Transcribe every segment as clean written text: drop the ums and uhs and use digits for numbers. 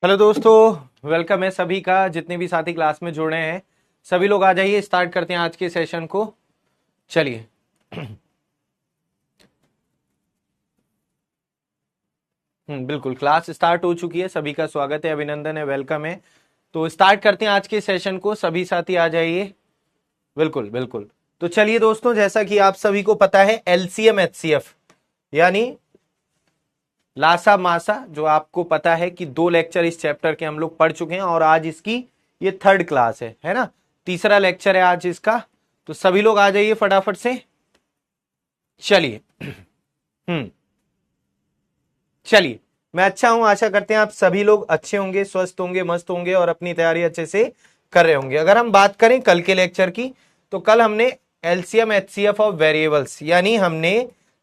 Hello दोस्तों, welcome है सभी का। जितने भी साथी क्लास में जुड़ रहे हैं सभी लोग आ जाइए। स्टार्ट करते हैं आज के सेशन को। चलिए। बिल्कुल, क्लास स्टार्ट हो चुकी है। सभी का स्वागत है, अभिनंदन है, वेलकम है। तो स्टार्ट करते हैं आज के सेशन को। सभी साथी आ जाइए। बिल्कुल बिल्कुल। तो चलिए दोस्तों, जैसा कि आप सभी को पता है एलसीएम एचसीएफ यानी लासा मासा, जो आपको पता है कि 2 लेक्चर इस चैप्टर के हम लोग पढ़ चुके हैं और आज इसकी ये थर्ड क्लास है ना। तीसरा लेक्चर है आज इसका। तो सभी लोग आ जाइए फटाफट से। चलिए। हम्म चलिए। मैं अच्छा हूं, आशा करते हैं आप सभी लोग अच्छे होंगे, स्वस्थ होंगे, मस्त होंगे और अपनी तैयारी अच्छे से कर रहे होंगे। अगर हम बात करें कल के लेक्चर की, तो कल हमने एलसीएम एचसीएफ ऑफ वेरिएबल्स यानी हमने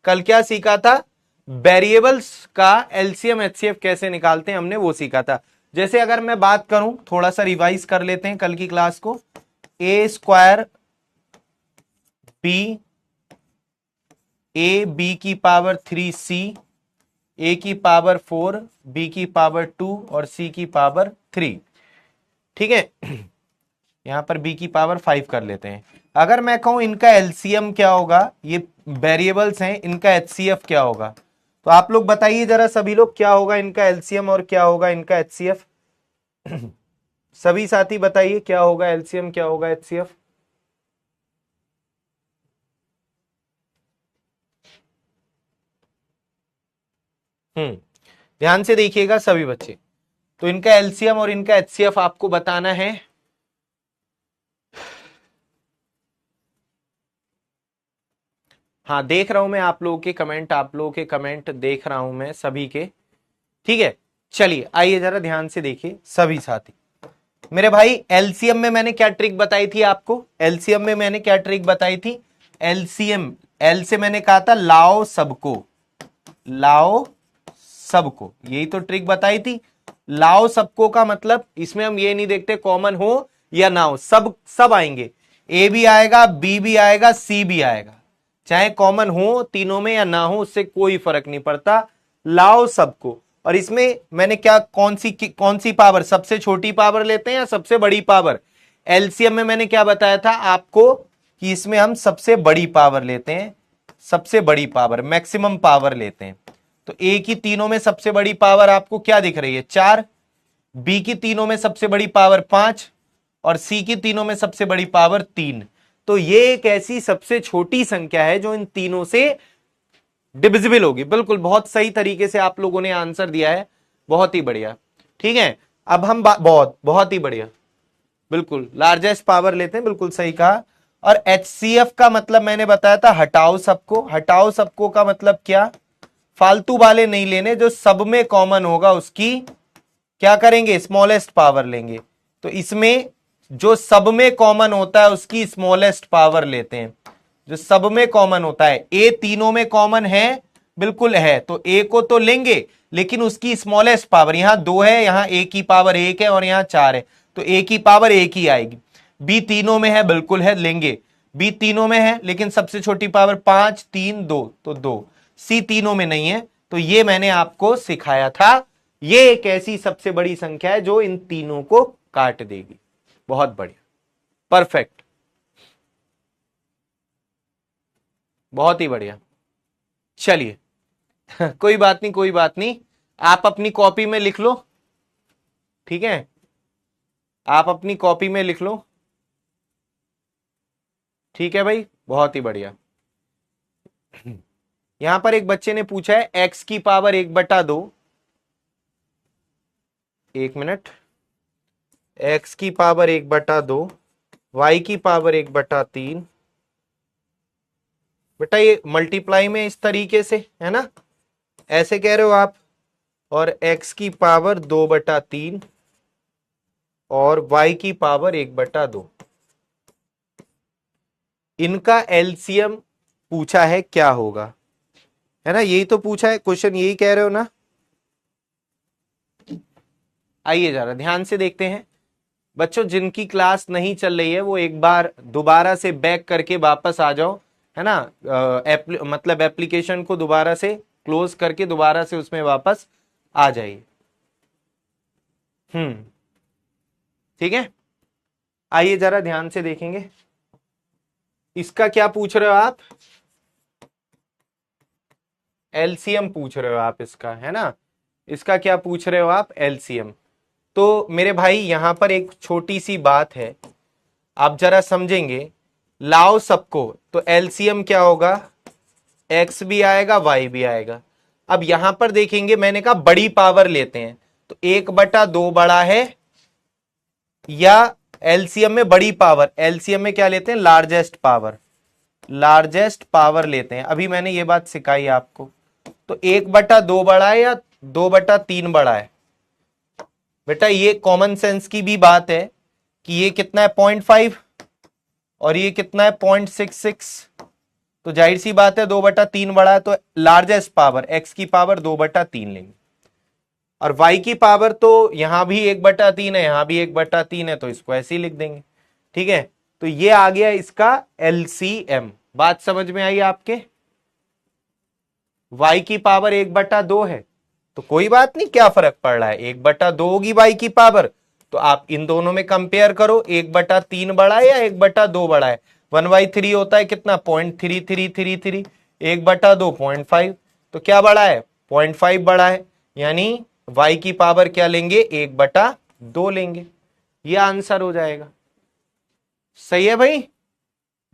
कल क्या सीखा था, वेरिएबल्स का एलसीएम एचसीएफ कैसे निकालते हैं, हमने वो सीखा था। जैसे अगर मैं बात करूं, थोड़ा सा रिवाइज कर लेते हैं कल की क्लास को। ए स्क्वायर बी, ए बी की पावर 3 सी, ए की पावर 4, बी की पावर 2 और सी की पावर 3। ठीक है। यहां पर बी की पावर 5 कर लेते हैं। अगर मैं कहूं इनका एलसीएम क्या होगा, ये वेरिएबल्स हैं, इनका एचसीएफ क्या होगा, तो आप लोग बताइए जरा सभी लोग, क्या होगा इनका एलसीएम और क्या होगा इनका एचसीएफ। सभी साथी बताइए क्या होगा एलसीएम, क्या होगा एचसीएफ। ध्यान से देखिएगा सभी बच्चे। तो इनका एलसीएम और इनका एचसीएफ आपको बताना है। हाँ, देख रहा हूं मैं आप लोगों के कमेंट, आप लोगों के कमेंट देख रहा हूं मैं सभी के। ठीक है। चलिए आइए जरा ध्यान से देखिए सभी साथी। मेरे भाई, एलसीएम में मैंने क्या ट्रिक बताई थी आपको, एलसीएम में मैंने क्या ट्रिक बताई थी। एलसीएम, एल से मैंने कहा था लाओ सबको, लाओ सबको, यही तो ट्रिक बताई थी। लाओ सबको का मतलब इसमें हम ये नहीं देखते कॉमन हो या ना हो, सब सब आएंगे। ए भी आएगा, बी भी आएगा, सी भी आएगा, चाहे कॉमन हो तीनों में या ना हो, उससे कोई फर्क नहीं पड़ता। लाओ सबको। और इसमें मैंने क्या, कौन सी पावर, सबसे छोटी पावर लेते हैं या सबसे बड़ी पावर। एलसीएम में मैंने क्या बताया था आपको कि इसमें हम सबसे बड़ी पावर लेते हैं, सबसे बड़ी पावर, मैक्सिमम पावर लेते हैं। तो ए की तीनों में सबसे बड़ी पावर आपको क्या दिख रही है, 4। बी की तीनों में सबसे बड़ी पावर 5 और सी की तीनों में सबसे बड़ी पावर 3। तो ये एक ऐसी सबसे छोटी संख्या है जो इन तीनों से डिविजिबल होगी। बिल्कुल, बहुत सही तरीके से आप लोगों ने आंसर दिया है, बहुत ही बढ़िया। ठीक है। अब हम बहुत बहुत ही बढ़िया, बिल्कुल लार्जेस्ट पावर लेते हैं, बिल्कुल सही कहा। और एचसीएफ का मतलब मैंने बताया था हटाओ सबको। हटाओ सबको का मतलब क्या, फालतू वाले नहीं लेने, जो सब में कॉमन होगा उसकी क्या करेंगे, स्मॉलेस्ट पावर लेंगे। तो इसमें जो सब में कॉमन होता है उसकी स्मॉलेस्ट पावर लेते हैं। जो सब में कॉमन होता है, ए तीनों में कॉमन है, बिल्कुल है, तो ए को तो लेंगे, लेकिन उसकी स्मॉलेस्ट पावर, यहां 2 है, यहां ए की पावर 1 है और यहां 4 है, तो ए की पावर 1 ही आएगी। बी तीनों में है, बिल्कुल है, लेंगे। बी तीनों में है लेकिन सबसे छोटी पावर 5, 3, 2, तो 2। सी तीनों में नहीं है, तो ये मैंने आपको सिखाया था। ये एक ऐसी सबसे बड़ी संख्या है जो इन तीनों को काट देगी। बहुत बढ़िया, परफेक्ट, बहुत ही बढ़िया। चलिए। कोई बात नहीं, कोई बात नहीं, आप अपनी कॉपी में लिख लो। ठीक है, आप अपनी कॉपी में लिख लो। ठीक है भाई, बहुत ही बढ़िया। यहां पर एक बच्चे ने पूछा है एक्स की पावर 1/2, 1 मिनट, एक्स की पावर 1/2, वाई की पावर 1/3। बेटा ये मल्टीप्लाई में इस तरीके से है ना, ऐसे कह रहे हो आप। और x की पावर 2/3 और y की पावर 1/2, इनका एलसीएम पूछा है क्या होगा, है ना, यही तो पूछा है क्वेश्चन, यही कह रहे हो ना। आइए जरा ध्यान से देखते हैं बच्चों, जिनकी क्लास नहीं चल रही है वो एक बार दोबारा से बैक करके वापस आ जाओ, है ना। मतलब एप्लीकेशन को दोबारा से क्लोज करके दोबारा से उसमें वापस आ जाइए। ठीक है, आइए जरा ध्यान से देखेंगे। इसका क्या पूछ रहे हो आप? एलसीएम पूछ रहे हो आप इसका, है ना? इसका क्या पूछ रहे हो आप? एलसीएम। तो मेरे भाई यहां पर एक छोटी सी बात है, आप जरा समझेंगे। लाओ सबको, तो एलसीएम क्या होगा? एक्स भी आएगा, वाई भी आएगा। अब यहां पर देखेंगे, मैंने कहा बड़ी पावर लेते हैं, तो 1/2 बड़ा है, या एलसीएम में बड़ी पावर, एलसीएम में क्या लेते हैं? लार्जेस्ट पावर, लार्जेस्ट पावर लेते हैं। अभी मैंने ये बात सिखाई आपको। तो 1/2 बड़ा है या 2/3 बड़ा है? बेटा ये कॉमन सेंस की भी बात है कि ये कितना है? 0.5 और ये कितना है? 0.66। तो जाहिर सी बात है 2/3 बड़ा है, तो लार्जेस्ट पावर एक्स की पावर 2/3 लेंगे। और वाई की पावर तो यहां भी 1/3 है, यहां भी 1/3 है, तो इसको ऐसे ही लिख देंगे। ठीक है, तो ये आ गया इसका एलसीएम। बात समझ में आई आपके? वाई की पावर 1/2 है, तो कोई बात नहीं, क्या फर्क पड़ रहा है? 1/2 होगी वाई की पावर, तो आप इन दोनों में कंपेयर करो, 1/3 बड़ा है या 1/2 बड़ा है? 1/3 होता है कितना? 0.3333, 1/2 0.5, तो क्या बड़ा है? 0.5 बड़ा है, यानी y की पावर क्या लेंगे? 1/2 लेंगे। ये आंसर हो जाएगा। सही है भाई?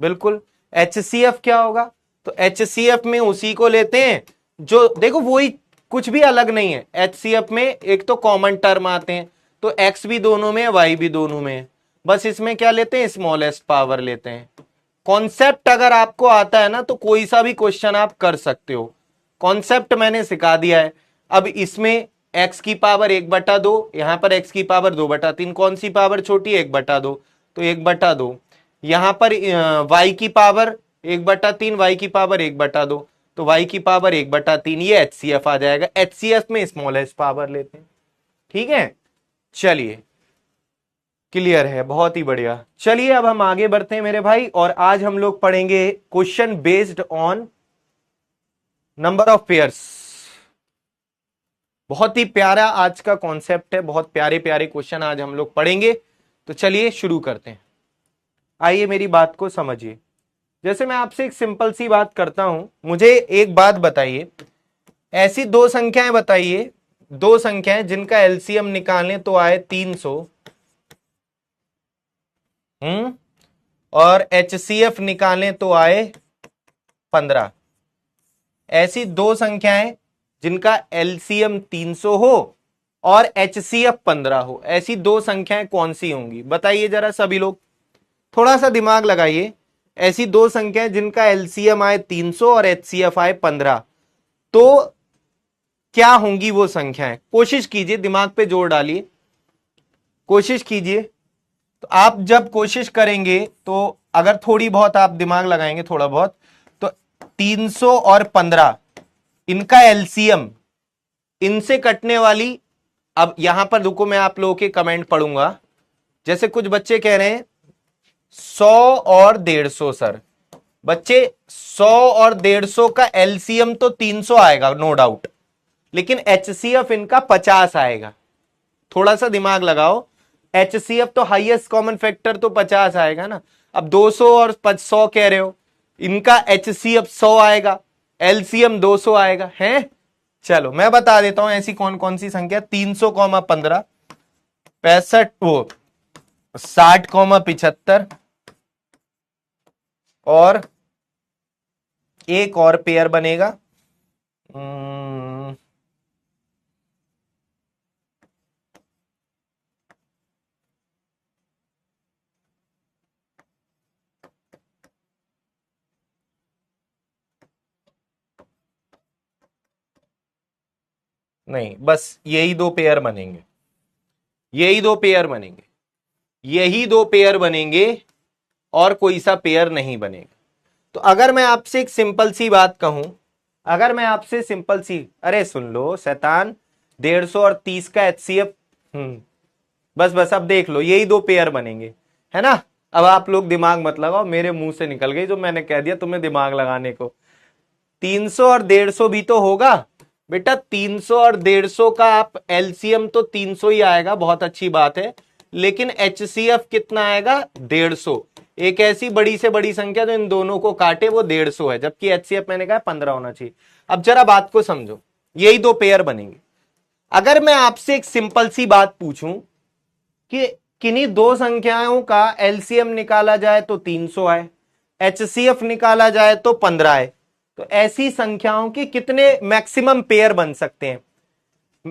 बिल्कुल। HCF क्या होगा? तो HCF में उसी को लेते हैं जो, देखो वही, कुछ भी अलग नहीं है। HCF में एक तो कॉमन टर्म आते हैं, तो x भी दोनों में है, y भी दोनों में है, बस इसमें क्या लेते हैं? स्मॉलेस्ट पावर लेते हैं। कॉन्सेप्ट अगर आपको आता है ना, तो कोई सा भी क्वेश्चन आप कर सकते हो। कॉन्सेप्ट मैंने सिखा दिया है। अब इसमें x की पावर 1/2, यहां पर x की पावर 2/3, कौन सी पावर छोटी है? 1/2, तो 1/2। यहां पर y की पावर 1/3, y की पावर 1/2, तो y की पावर 1/3, ये HCF आ जाएगा। HCF में स्मॉलेस्ट पावर लेते हैं। ठीक है, चलिए, क्लियर है, बहुत ही बढ़िया। चलिए अब हम आगे बढ़ते हैं मेरे भाई, और आज हम लोग पढ़ेंगे question based on number of pairs. बहुत ही प्यारा आज का कॉन्सेप्ट है, बहुत प्यारे प्यारे क्वेश्चन आज हम लोग पढ़ेंगे। तो चलिए शुरू करते हैं। आइए मेरी बात को समझिए। जैसे मैं आपसे एक सिंपल सी बात करता हूं, मुझे एक बात बताइए, ऐसी दो संख्याएं बताइए, दो संख्याएं जिनका एलसीएम निकालने तो आए 300, और एचसीएफ निकालने तो आए 15। ऐसी दो संख्याएं जिनका एलसीएम 300 हो और एचसीएफ 15 हो, ऐसी दो संख्याएं कौन सी होंगी? बताइए जरा सभी लोग, थोड़ा सा दिमाग लगाइए। ऐसी दो संख्याएं जिनका एलसीएम आए 300 और एचसीएफ आए 15, तो क्या होंगी वो संख्याएं? कोशिश कीजिए, दिमाग पे जोर डालिए, कोशिश कीजिए। तो आप जब कोशिश करेंगे, तो अगर थोड़ी बहुत आप दिमाग लगाएंगे, थोड़ा बहुत, तो 300 और 15 इनका एलसीएम, इनसे कटने वाली, अब यहां पर रुको, मैं आप लोगों के कमेंट पढ़ूंगा। जैसे कुछ बच्चे कह रहे हैं 100 और 150, सर बच्चे 100 और 150 का एलसीएम तो 300 आएगा नो डाउट, लेकिन एचसीएफ इनका 50 आएगा। थोड़ा सा दिमाग लगाओ, एचसीएफ तो हाईएस्ट कॉमन फैक्टर तो 50 आएगा ना। अब 200 और 100 कह रहे हो, इनका एचसीएफ 100 आएगा, एलसीएम 200 आएगा, है? चलो मैं बता देता हूं ऐसी कौन कौन सी संख्या। 300,15, 65, वो 60,75, और एक और पेयर बनेगा, नहीं बस यही दो पेयर बनेंगे, यही दो पेयर बनेंगे, यही दो पेयर बनेंगे, और कोई सा पेयर नहीं बनेगा। तो अगर मैं आपसे एक सिंपल सी बात कहूं, अगर मैं आपसे सिंपल सी, अरे सुन लो शैतान, 150 और 30 का एचसीएफ, बस बस अब देख लो, यही दो पेयर बनेंगे, है ना? अब आप लोग दिमाग मत लगाओ, मेरे मुंह से निकल गई जो मैंने कह दिया तुम्हें दिमाग लगाने को। 300 और 150 भी तो होगा, बेटा 300 और 150 का आप एलसीएम तो 300 ही आएगा, बहुत अच्छी बात है, लेकिन एचसीएफ कितना आएगा 150। एक ऐसी बड़ी से बड़ी संख्या जो इन दोनों को काटे वो 150 है, जबकि एचसीएफ मैंने कहा 15 होना चाहिए। अब जरा बात को समझो, यही दो पेयर बनेंगे। अगर मैं आपसे एक सिंपल सी बात पूछूं कि किन्हीं दो संख्याओं का एलसीएम निकाला जाए तो 300 आए, एचसीएफ निकाला जाए तो 15 आए, तो ऐसी संख्याओं के कितने मैक्सिमम पेयर बन सकते हैं?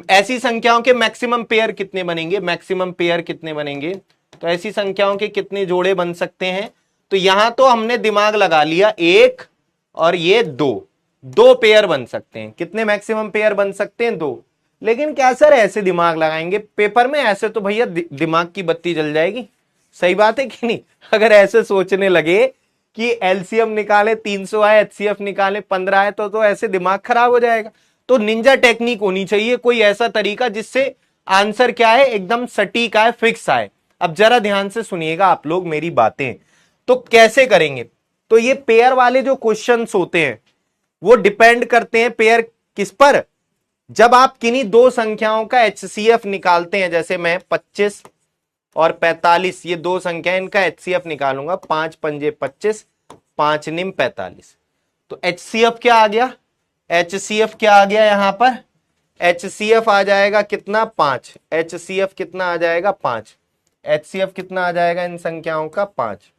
ऐसी संख्याओं के मैक्सिमम पेयर कितने बनेंगे? मैक्सिमम पेयर कितने बनेंगे? तो ऐसी संख्याओं के कितने जोड़े बन सकते हैं? तो यहां तो हमने दिमाग लगा लिया, एक और ये दो पेयर बन सकते हैं। कितने मैक्सिमम पेयर बन सकते हैं? 2। लेकिन क्या सर ऐसे दिमाग लगाएंगे पेपर में? ऐसे तो भैया दिमाग की बत्ती जल जाएगी। सही बात है कि नहीं? अगर ऐसे सोचने लगे कि एलसीएम निकाले 300 आए, एचसीएफ निकाले 15 आए, तो ऐसे दिमाग खराब हो जाएगा। तो निंजा टेक्निक होनी चाहिए, कोई ऐसा तरीका जिससे आंसर क्या है एकदम सटीक आए, फिक्स आए। अब जरा ध्यान से सुनिएगा आप लोग मेरी बातें। तो कैसे करेंगे? तो ये पेयर वाले जो क्वेश्चंस होते हैं वो डिपेंड करते हैं पेयर किस पर? जब आप किन्हीं दो संख्याओं का एचसीएफ निकालते हैं, जैसे मैं 25 और 45 ये दो संख्या, इनका एचसीएफ निकालूंगा, 5 पंजे 25, 5 निम 45। तो एचसीएफ क्या आ गया? एचसीएफ क्या आ गया यहां पर? एचसीएफ आ जाएगा कितना? 5। एचसीएफ कितना आ जाएगा? 5। एचसीएफ कितना आ जाएगा इन संख्याओं का? 5।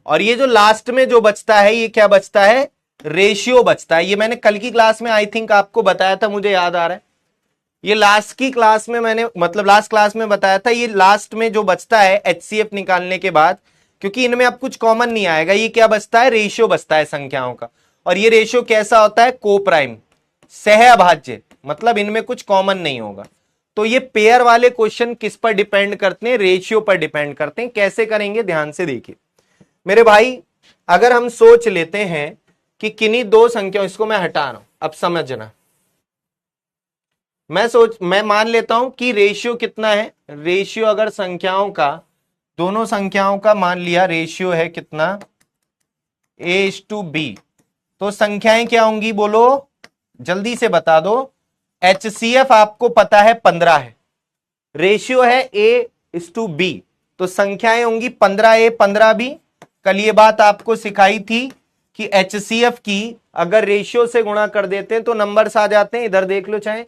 और ये जो लास्ट में जो बचता है ये क्या बचता है? रेशियो बचता है। ये मैंने कल की क्लास में आई थिंक आपको बताया था, मुझे याद आ रहा है। ये लास्ट की क्लास में मैंने लास्ट क्लास में बताया था। ये लास्ट में जो बचता है एचसीएफ निकालने के बाद, क्योंकि इनमें अब कुछ कॉमन नहीं आएगा, ये क्या बचता है? रेशियो बचता है संख्याओं का। और ये रेशियो कैसा होता है? कोप्राइम, सहअभाज्य, मतलब इनमें कुछ कॉमन नहीं होगा। तो ये पेयर वाले क्वेश्चन किस पर डिपेंड करते हैं? रेशियो पर डिपेंड करते हैं। कैसे करेंगे ध्यान से देखिए मेरे भाई। अगर हम सोच लेते हैं कि किन्हीं दो संख्याओं, इसको मैं हटा रहा हूं, अब समझना। मैं मान लेता हूं कि रेशियो कितना है? रेशियो अगर संख्याओं का, दोनों संख्याओं का मान लिया रेशियो है कितना? A/B। तो संख्याएं क्या होंगी बोलो, जल्दी से बता दो। एचसीएफ आपको पता है 15 है, रेशियो है A/B, तो संख्याएं होंगी 15A 15B। कल ये बात आपको सिखाई थी कि एचसीएफ की अगर रेशियो से गुणा कर देते हैं तो नंबर्स आ जाते हैं। इधर देख लो चाहे,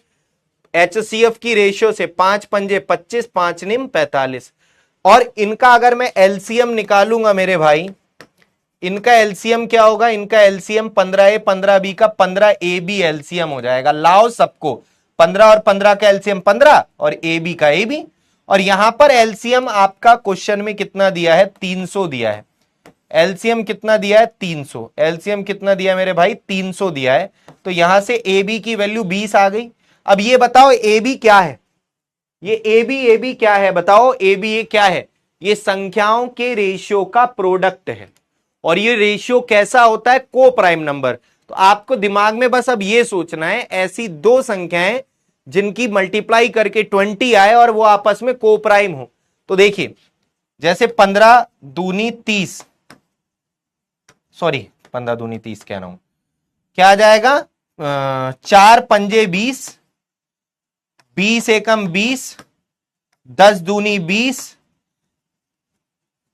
एचसीएफ की रेशियो से 5 पंजे 25, 5 निम 45। और इनका अगर मैं एलसीएम निकालूंगा मेरे भाई, इनका एलसीएम क्या होगा? इनका एलसीएम 15A 15B का 15AB एलसीएम हो जाएगा। लाओ सबको, 15 और 15 का एलसीएम 15 और AB का AB। और यहां पर एलसीएम आपका क्वेश्चन में कितना दिया है? 300 दिया है। एलसीएम कितना दिया है? 300। एलसीएम कितना दिया है मेरे भाई? 300 दिया है। तो यहां से AB की वैल्यू 20 आ गई। अब ये बताओ AB क्या है? ये AB क्या है बताओ? AB क्या है? ये संख्याओं के रेशियो का प्रोडक्ट है। और ये रेशियो कैसा होता है? को प्राइम नंबर। तो आपको दिमाग में बस अब ये सोचना है, ऐसी दो संख्याएं जिनकी मल्टीप्लाई करके 20 आए और वो आपस में को प्राइम हो। तो देखिए, जैसे 15 दूनी 30, सॉरी 15 दूनी 30 कह रहा हूं, क्या आ जाएगा? 4 पंजे 20, 20 एकम 20, 10 दूनी 20।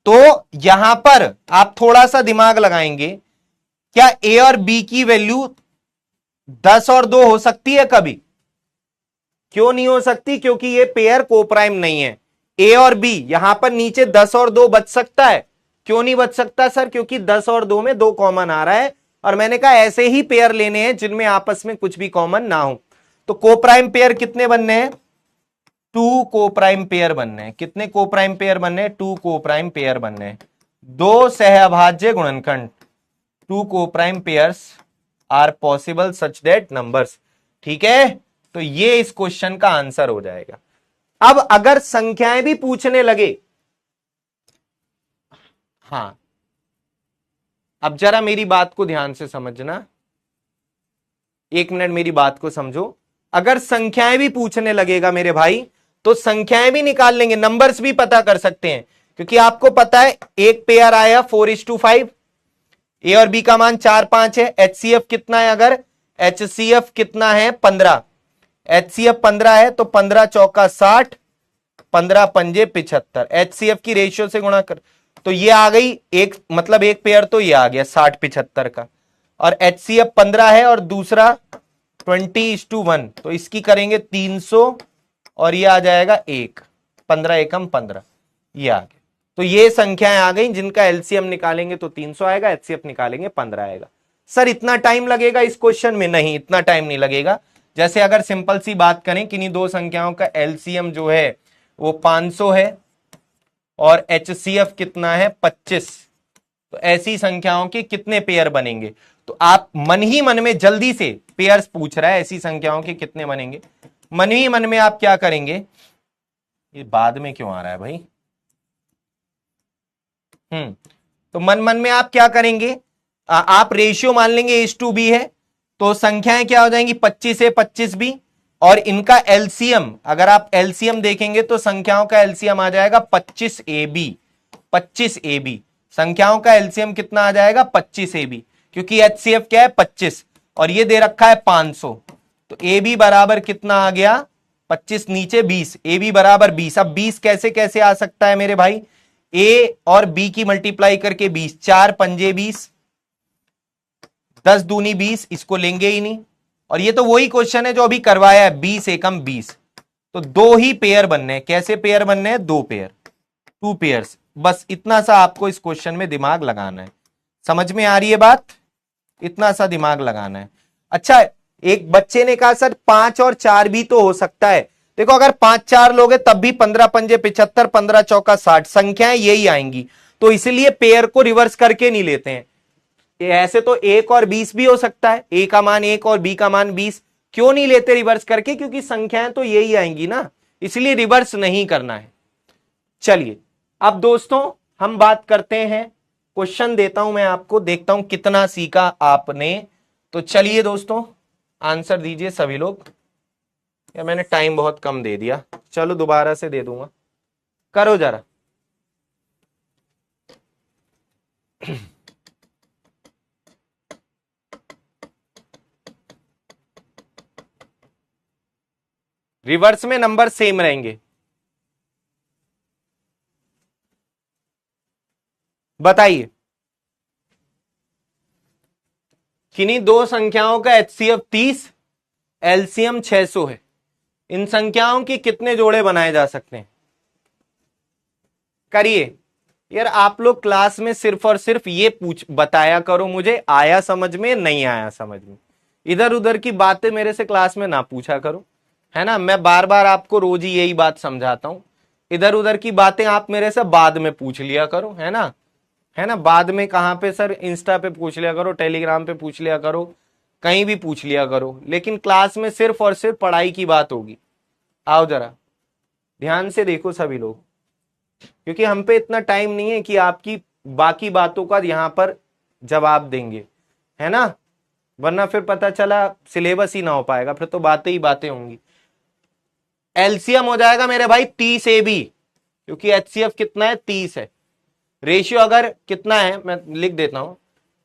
तो यहां पर आप थोड़ा सा दिमाग लगाएंगे, क्या ए और बी की वैल्यू 10 और 2 हो सकती है कभी? क्यों नहीं हो सकती? क्योंकि ये पेयर कोप्राइम नहीं है। ए और बी, यहां पर नीचे 10 और 2 बच सकता है। क्यों नहीं बच सकता सर? क्योंकि 10 और 2 में 2 कॉमन आ रहा है। और मैंने कहा ऐसे ही पेयर लेने हैं जिनमें आपस में कुछ भी कॉमन ना हो। तो कोप्राइम पेयर कितने बनने हैं? 2 कोप्राइम पेयर बनने हैं। कितने कोप्राइम पेयर बनने हैं? 2 कोप्राइम पेयर बनने हैं। 2 सहअभाज्य गुणनखंड, 2 coprime pairs are possible such that numbers. ठीक है, तो ये इस क्वेश्चन का आंसर हो जाएगा। अब अगर संख्याएं भी पूछने लगे, हां, अब जरा मेरी बात को ध्यान से समझना, 1 मिनट मेरी बात को समझो। अगर संख्याएं भी पूछने लगेगा मेरे भाई, तो संख्याएं भी निकाल लेंगे, नंबर्स भी पता कर सकते हैं। क्योंकि आपको पता है एक पेयर आया 4:5, ए और बी का मान 4 5 है। एचसीएफ कितना है? अगर HCF कितना है 15, HCF 15 है तो 15 चौका 60, 15 पंजे 75, HCF की रेशियो से गुणा कर तो ये आ गई एक, मतलब एक पेयर तो ये आ गया 60 75 का, और HCF 15 है और दूसरा 20:1, तो इसकी करेंगे 300 और ये आ जाएगा 1, 15 एकम 15, ये आ गया। तो ये संख्याएं आ गई जिनका एलसीएम निकालेंगे तो 300 आएगा, एचसीएफ निकालेंगे 15 आएगा। सर इतना टाइम लगेगा इस क्वेश्चन में? नहीं, इतना टाइम नहीं लगेगा। जैसे अगर सिंपल सी बात करें कि दो संख्याओं का एलसीएम जो है वो 500 है और एचसीएफ कितना है 25, तो ऐसी संख्याओं के कितने पेयर बनेंगे? तो आप मन ही मन में, जल्दी से पेयर्स पूछ रहा है, ऐसी संख्याओं के कितने बनेंगे, मन ही मन में आप क्या करेंगे? ये बाद में क्यों आ रहा है भाई? तो मन मन में आप क्या करेंगे? आप रेशियो मान लेंगे H2B है, तो संख्याएं क्या हो जाएंगी 25 से 25 भी, और इनका एलसीएम, अगर आप एलसीएम देखेंगे तो संख्याओं का एलसीएम आ जाएगा 25AB, 25AB संख्याओं का एलसीएम कितना आ जाएगा 25AB, क्योंकि HCF क्या है 25 और ये दे रखा है 500, तो AB बराबर कितना आ गया 25 नीचे 20, AB बराबर 20। अब 20 कैसे कैसे आ सकता है मेरे भाई? A और B की मल्टीप्लाई करके 20, 4 पंजे 20, 10 दूनी 20, इसको लेंगे ही नहीं, और ये तो वही क्वेश्चन है जो अभी करवाया है 20 एकम 20, तो दो ही पेयर बनने हैं। कैसे पेयर बनने हैं? दो पेयर, 2 पेयर्स। बस इतना सा आपको इस क्वेश्चन में दिमाग लगाना है। समझ में आ रही है बात? इतना सा दिमाग लगाना है। अच्छा, एक बच्चे ने कहा सर 5 और 4 भी तो हो सकता है। देखो अगर 5 4 लोग तब भी 15 पंजे 75, 15 चौका 60 संख्याएं यही आएंगी, तो इसलिए पेयर को रिवर्स करके नहीं लेते हैं। ऐसे तो 1 और 20 भी हो सकता है, A का मान 1 और B का मान 20, क्यों नहीं लेते रिवर्स करके? क्योंकि संख्याएं तो यही आएंगी ना, इसलिए रिवर्स नहीं करना है। चलिए अब दोस्तों हम बात करते हैं, क्वेश्चन देता हूं मैं आपको, देखता हूं कितना सीखा आपने। तो चलिए दोस्तों आंसर दीजिए सभी लोग। या मैंने टाइम बहुत कम दे दिया, चलो दोबारा से दे दूंगा, करो जरा। रिवर्स में नंबर सेम रहेंगे, बताइए। किन्हीं दो संख्याओं का HCF 30, एलसीएम 600 है, इन संख्याओं के कितने जोड़े बनाए जा सकते हैं? करिए यार, आप लोग क्लास में सिर्फ और सिर्फ ये बताया करो मुझे, आया समझ में नहीं आया समझ में, इधर उधर की बातें मेरे से क्लास में ना पूछा करो, है ना। मैं बार बार आपको रोज ही यही बात समझाता हूं, इधर उधर की बातें आप मेरे से बाद में पूछ लिया करो, है ना, है ना। बाद में कहां पे सर? इंस्टा पे पूछ लिया करो, टेलीग्राम पे पूछ लिया करो, कहीं भी पूछ लिया करो, लेकिन क्लास में सिर्फ और सिर्फ पढ़ाई की बात होगी। आओ जरा ध्यान से देखो सभी लोग, क्योंकि हम पे इतना टाइम नहीं है कि आपकी बाकी बातों का यहां पर जवाब देंगे, है ना, वरना फिर पता चला सिलेबस ही ना हो पाएगा, फिर तो बातें ही बातें होंगी। एलसीएम हो जाएगा मेरे भाई 30AB, क्योंकि HCF कितना है 30 है। रेशियो अगर कितना है मैं लिख देता हूं,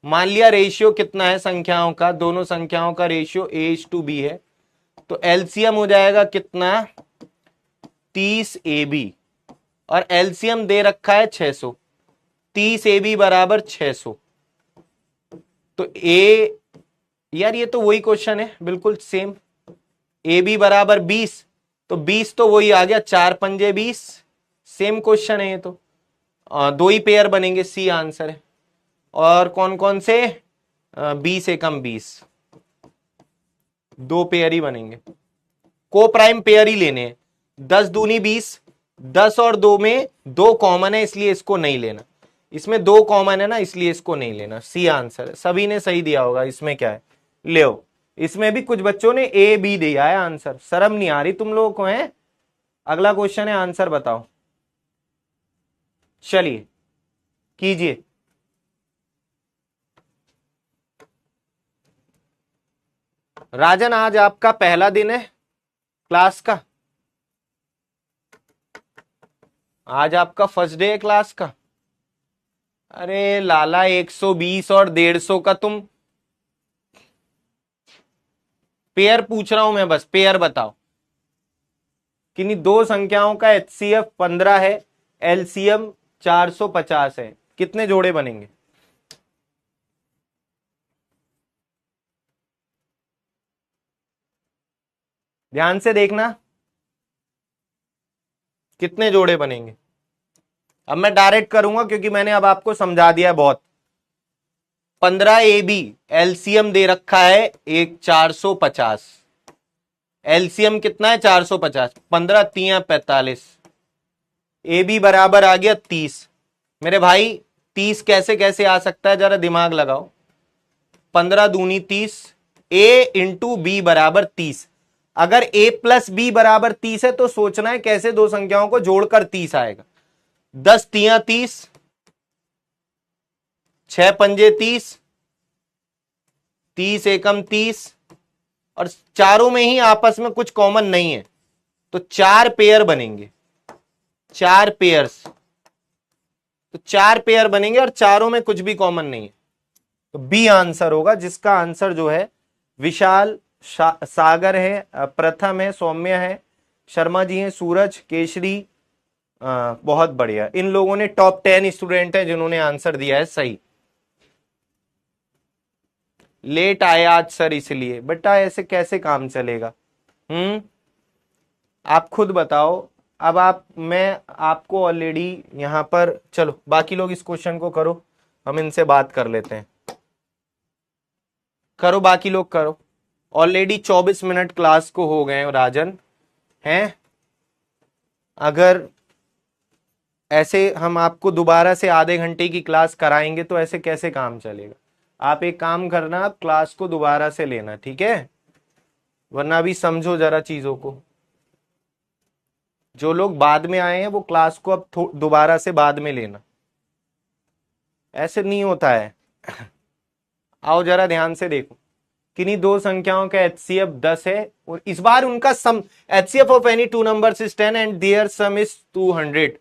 मान लिया रेशियो कितना है संख्याओं का, दोनों संख्याओं का रेशियो A:B है, तो एलसीएम हो जाएगा कितना 30AB, और एलसीएम दे रखा है 600, 30AB बराबर 600, तो A, यार ये तो वही क्वेश्चन है बिल्कुल सेम। AB बराबर 20, तो 20 तो वही आ गया, 4 पंजे 20, सेम क्वेश्चन है ये तो। दो ही पेयर बनेंगे, सी आंसर है। और कौन कौन से? 20 एकम 20, दो पेयर ही बनेंगे, को प्राइम पेयर ही लेने हैं। 10 दूनी 20, 10 और 2 में 2 कॉमन है इसलिए इसको नहीं लेना, इसमें 2 कॉमन है ना इसलिए इसको नहीं लेना, सी आंसर है। सभी ने सही दिया होगा, इसमें क्या है ले। इसमें भी कुछ बच्चों ने A B दिया है आंसर, शर्म नहीं आ रही तुम लोगों को? है अगला क्वेश्चन है, आंसर बताओ, चलिए कीजिए। राजन आज आपका पहला दिन है क्लास का, आज आपका फर्स्ट डे है क्लास का। अरे लाला 120 और 150 का तुम पेयर पूछ रहा हूं मैं, बस पेयर बताओ। किन्हीं दो संख्याओं का HCF 15 है, LCM 450 है, कितने जोड़े बनेंगे? ध्यान से देखना, कितने जोड़े बनेंगे? अब मैं डायरेक्ट करूंगा क्योंकि मैंने अब आपको समझा दिया है बहुत। 15AB LCM दे रखा है एक 450, LCM कितना है 450, 15 3 45, AB बराबर आ गया 30। मेरे भाई 30 कैसे कैसे आ सकता है, जरा दिमाग लगाओ। 15 दूनी 30, A इंटू बी बराबर 30। अगर A प्लस बी बराबर 30 है तो सोचना है कैसे दो संख्याओं को जोड़कर 30 आएगा। 10 तियां 30, 6 पंजे 30, 30 एकम 30, और चारों में ही आपस में कुछ कॉमन नहीं है तो 4 पेयर बनेंगे, 4 पेयर्स, तो 4 पेयर बनेंगे और चारों में कुछ भी कॉमन नहीं है, तो बी आंसर होगा, जिसका आंसर जो है विशाल, सागर है, प्रथम है, सौम्य है, शर्मा जी हैं, सूरज, केशरी, बहुत बढ़िया। इन लोगों ने टॉप 10 स्टूडेंट हैं जिन्होंने आंसर दिया है सही। लेट आए आज सर इसलिए, बेटा ऐसे कैसे काम चलेगा? आप खुद बताओ। अब मैं आपको ऑलरेडी यहां पर, चलो बाकी लोग इस क्वेश्चन को करो, हम इनसे बात कर लेते हैं। करो बाकी लोग करो, ऑलरेडी 24 मिनट क्लास को हो गए राजन हैं। अगर ऐसे हम आपको दोबारा से आधे घंटे की क्लास कराएंगे तो ऐसे कैसे काम चलेगा? आप एक काम करना, आप क्लास को दोबारा से लेना, ठीक है? वरना भी समझो जरा चीजों को। जो लोग बाद में आए हैं वो क्लास को अब दोबारा से बाद में लेना, ऐसे नहीं होता है। आओ जरा ध्यान से देखो, किन्हीं दो संख्याओं का HCF 10 है और इस बार उनका sum, HCF of any two numbers is 10 and their sum is 200,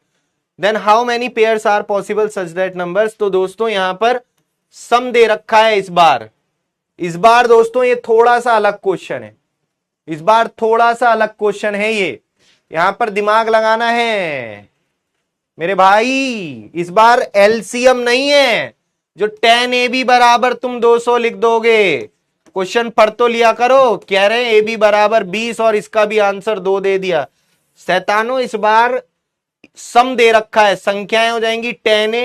then how many pairs are possible such that numbers. तो दोस्तों यहां पर सम दे रखा है इस बार दोस्तों ये थोड़ा सा अलग क्वेश्चन है, इस बार थोड़ा सा अलग क्वेश्चन है ये, यहां पर दिमाग लगाना है मेरे भाई। इस बार LCM नहीं है जो 10AB बराबर तुम 200 लिख दोगे। क्वेश्चन पढ़ तो लिया करो, कह रहे हैं AB बराबर 20 और इसका भी आंसर 2 दे दिया। शैतानो इस बार सम दे रखा है, संख्याएं हो जाएंगी 10A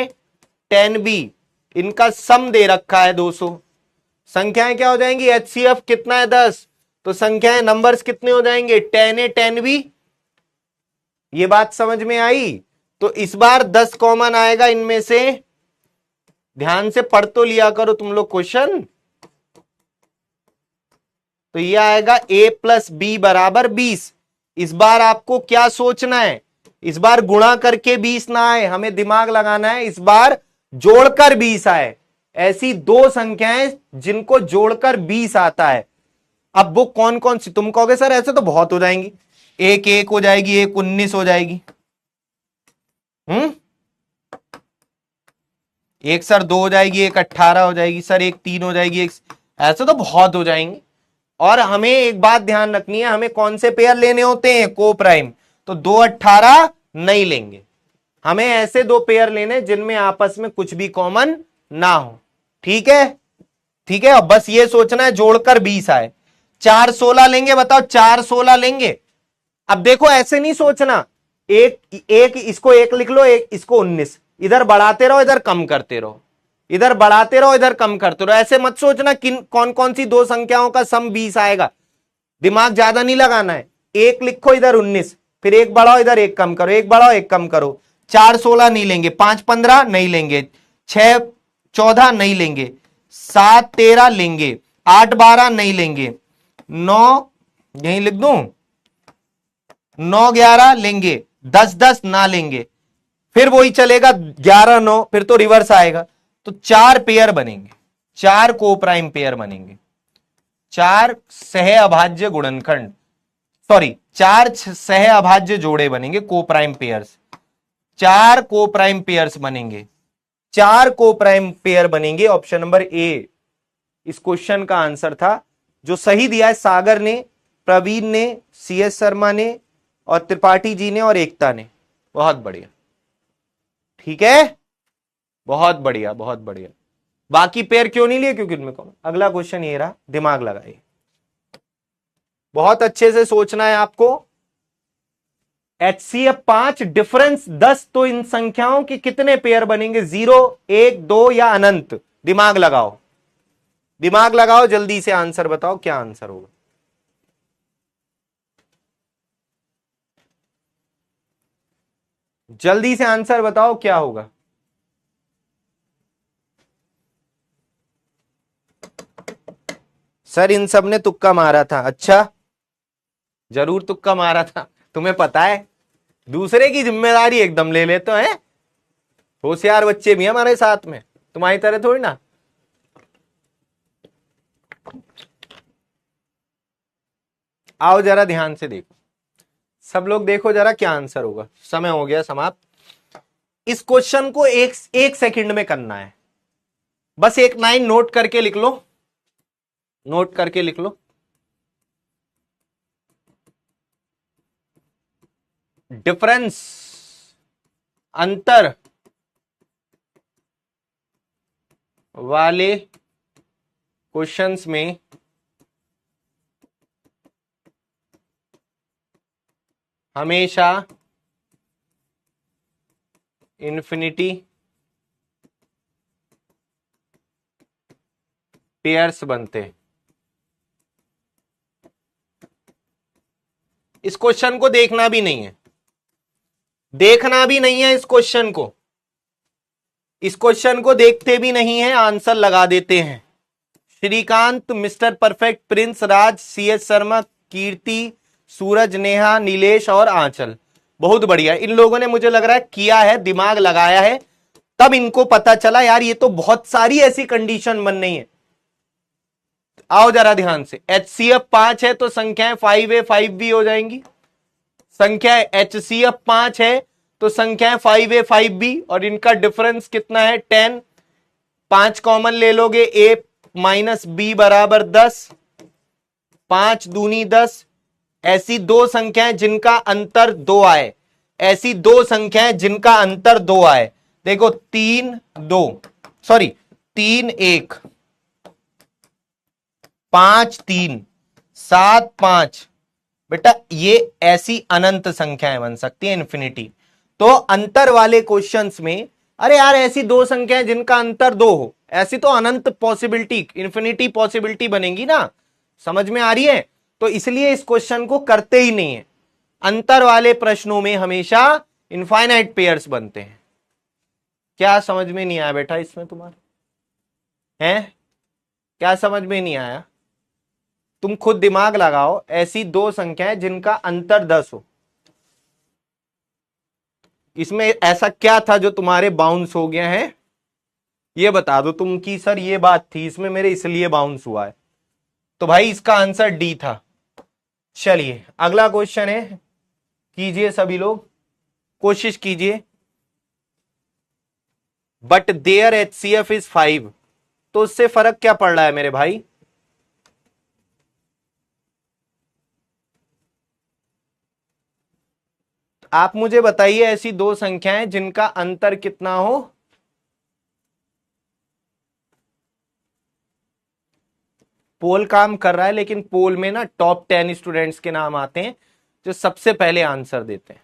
10B, इनका सम दे रखा है 200। संख्याएं क्या हो जाएंगी? HCF कितना है 10, तो संख्याएं नंबर्स कितने हो जाएंगे? 10A 10B। ये बात समझ में आई? तो इस बार 10 कॉमन आएगा इनमें से, ध्यान से पढ़ तो लिया करो तुम लोग क्वेश्चन। तो ये आएगा A प्लस बी बराबर 20। इस बार आपको क्या सोचना है? इस बार गुणा करके 20 ना आए, हमें दिमाग लगाना है इस बार जोड़कर 20 आए। ऐसी दो संख्याएं जिनको जोड़कर 20 आता है। अब वो कौन कौन सी? तुम कहोगे सर ऐसे तो बहुत हो जाएंगी, एक 1 हो जाएगी, एक 19 हो जाएगी, एक सर 2 हो जाएगी, एक 18 हो जाएगी, सर एक 3 हो जाएगी, एक, ऐसे तो बहुत हो जाएंगे। और हमें एक बात ध्यान रखनी है, हमें कौन से पेयर लेने होते हैं? को प्राइम। तो 2 18 नहीं लेंगे, हमें ऐसे दो पेयर लेने जिनमें आपस में कुछ भी कॉमन ना हो, ठीक है? ठीक है, अब बस ये सोचना है जोड़कर 20 आए। 4 16 लेंगे, बताओ 4 16 लेंगे। अब देखो ऐसे नहीं सोचना, एक इसको 1 लिख लो, एक इसको 19, इधर बढ़ाते रहो इधर कम करते रहो, इधर बढ़ाते रहो इधर कम करते रहो। ऐसे मत सोचना कौन कौन सी दो संख्याओं का सम 20 आएगा, दिमाग ज्यादा नहीं लगाना है। 1 लिखो इधर 19, फिर 1 बढ़ाओ इधर 1 कम करो, 1 बढ़ाओ 1 कम करो। 4 16 नहीं लेंगे, 5 15 नहीं लेंगे, 6 14 नहीं लेंगे, 7 13 लेंगे, 8 12 नहीं लेंगे, 9 यहीं लिख दूं, 9 11 लेंगे, 10 10 ना लेंगे, फिर वही चलेगा 11 9, फिर तो रिवर्स आएगा। तो 4 पेयर बनेंगे, 4 को प्राइम पेयर बनेंगे, 4 सह अभाज्य गुणनखंड, सॉरी 4 सह अभाज्य जोड़े बनेंगे, को प्राइम पेयर्स, 4 को प्राइम पेयर्स बनेंगे, 4 को प्राइम पेयर बनेंगे। ऑप्शन नंबर ए इस क्वेश्चन का आंसर था जो सही दिया है सागर ने, प्रवीण ने, CS शर्मा ने और त्रिपाठी जी ने और एकता ने। बहुत बढ़िया, ठीक है, बहुत बढ़िया बहुत बढ़िया। बाकी पेयर क्यों नहीं लिए? क्योंकि उनमें कौन। अगला क्वेश्चन ये रहा, दिमाग लगाइए, बहुत अच्छे से सोचना है आपको। HCF 5 डिफरेंस 10, तो इन संख्याओं के कितने पेयर बनेंगे? 0, 1, 2 या अनंत? दिमाग लगाओ, दिमाग लगाओ, जल्दी से आंसर बताओ, क्या आंसर होगा? जल्दी से आंसर बताओ, क्या होगा? सर इन सब ने तुक्का मारा था। अच्छा, जरूर तुक्का मारा था, तुम्हें पता है, दूसरे की जिम्मेदारी एकदम ले लेते हैं। होशियार बच्चे भी हमारे साथ में, तुम्हारी तरह थोड़ी ना। आओ जरा ध्यान से देखो, सब लोग देखो जरा क्या आंसर होगा। समय हो गया समाप्त। इस क्वेश्चन को एक सेकंड में करना है, बस एक लाइन नोट करके लिख लो, नोट करके लिख लो। डिफरेंस, अंतर वाले क्वेश्चंस में हमेशा इन्फिनिटी पेयर्स बनते हैं। इस क्वेश्चन को देखना भी नहीं है, देखना भी नहीं है इस क्वेश्चन को, इस क्वेश्चन को देखते भी नहीं है, आंसर लगा देते हैं। श्रीकांत, मिस्टर परफेक्ट, प्रिंस राज, CS शर्मा, कीर्ति, सूरज, नेहा, नीलेश और आंचल। बहुत बढ़िया, इन लोगों ने मुझे लग रहा है किया है, दिमाग लगाया है, तब इनको पता चला यार ये तो बहुत सारी ऐसी कंडीशन बन रही है। आओ जरा ध्यान से, HCF 5 है तो संख्याएं 5A 5B हो जाएंगी। संख्या HCF 5 है तो संख्याएं 5A 5B, और इनका डिफरेंस कितना है? 10। 5 कॉमन ले लोगे, A माइनस B बराबर 10, 5 दूनी 10। ऐसी दो संख्याएं जिनका अंतर 2 आए, ऐसी दो संख्याएं जिनका अंतर 2 आए। देखो 3 2, सॉरी 3 1, 5 3, 7 5। बेटा ये ऐसी अनंत संख्याएं बन सकती है, इन्फिनिटी। तो अंतर वाले क्वेश्चंस में, अरे यार ऐसी दो संख्याएं जिनका अंतर 2 हो, ऐसी तो अनंत पॉसिबिलिटी, इन्फिनिटी पॉसिबिलिटी बनेगी ना। समझ में आ रही है? तो इसलिए इस क्वेश्चन को करते ही नहीं है। अंतर वाले प्रश्नों में हमेशा इनफाइनाइट पेयर्स बनते हैं। क्या समझ में नहीं आया बेटा इसमें तुम्हारे? हैं? क्या समझ में नहीं आया? तुम खुद दिमाग लगाओ, ऐसी दो संख्याएं जिनका अंतर 10 हो, इसमें ऐसा क्या था जो तुम्हारे बाउंस हो गया है? ये बता दो तुम कि सर ये बात थी इसमें मेरे, इसलिए बाउंस हुआ है। तो भाई इसका आंसर डी था। चलिए अगला क्वेश्चन है, कीजिए सभी लोग, कोशिश कीजिए। बट देयर HCF इज 5, तो उससे फर्क क्या पड़ रहा है मेरे भाई? आप मुझे बताइए, ऐसी दो संख्याएं जिनका अंतर कितना हो? पोल काम कर रहा है, लेकिन पोल में ना टॉप 10 स्टूडेंट्स के नाम आते हैं जो सबसे पहले आंसर देते हैं।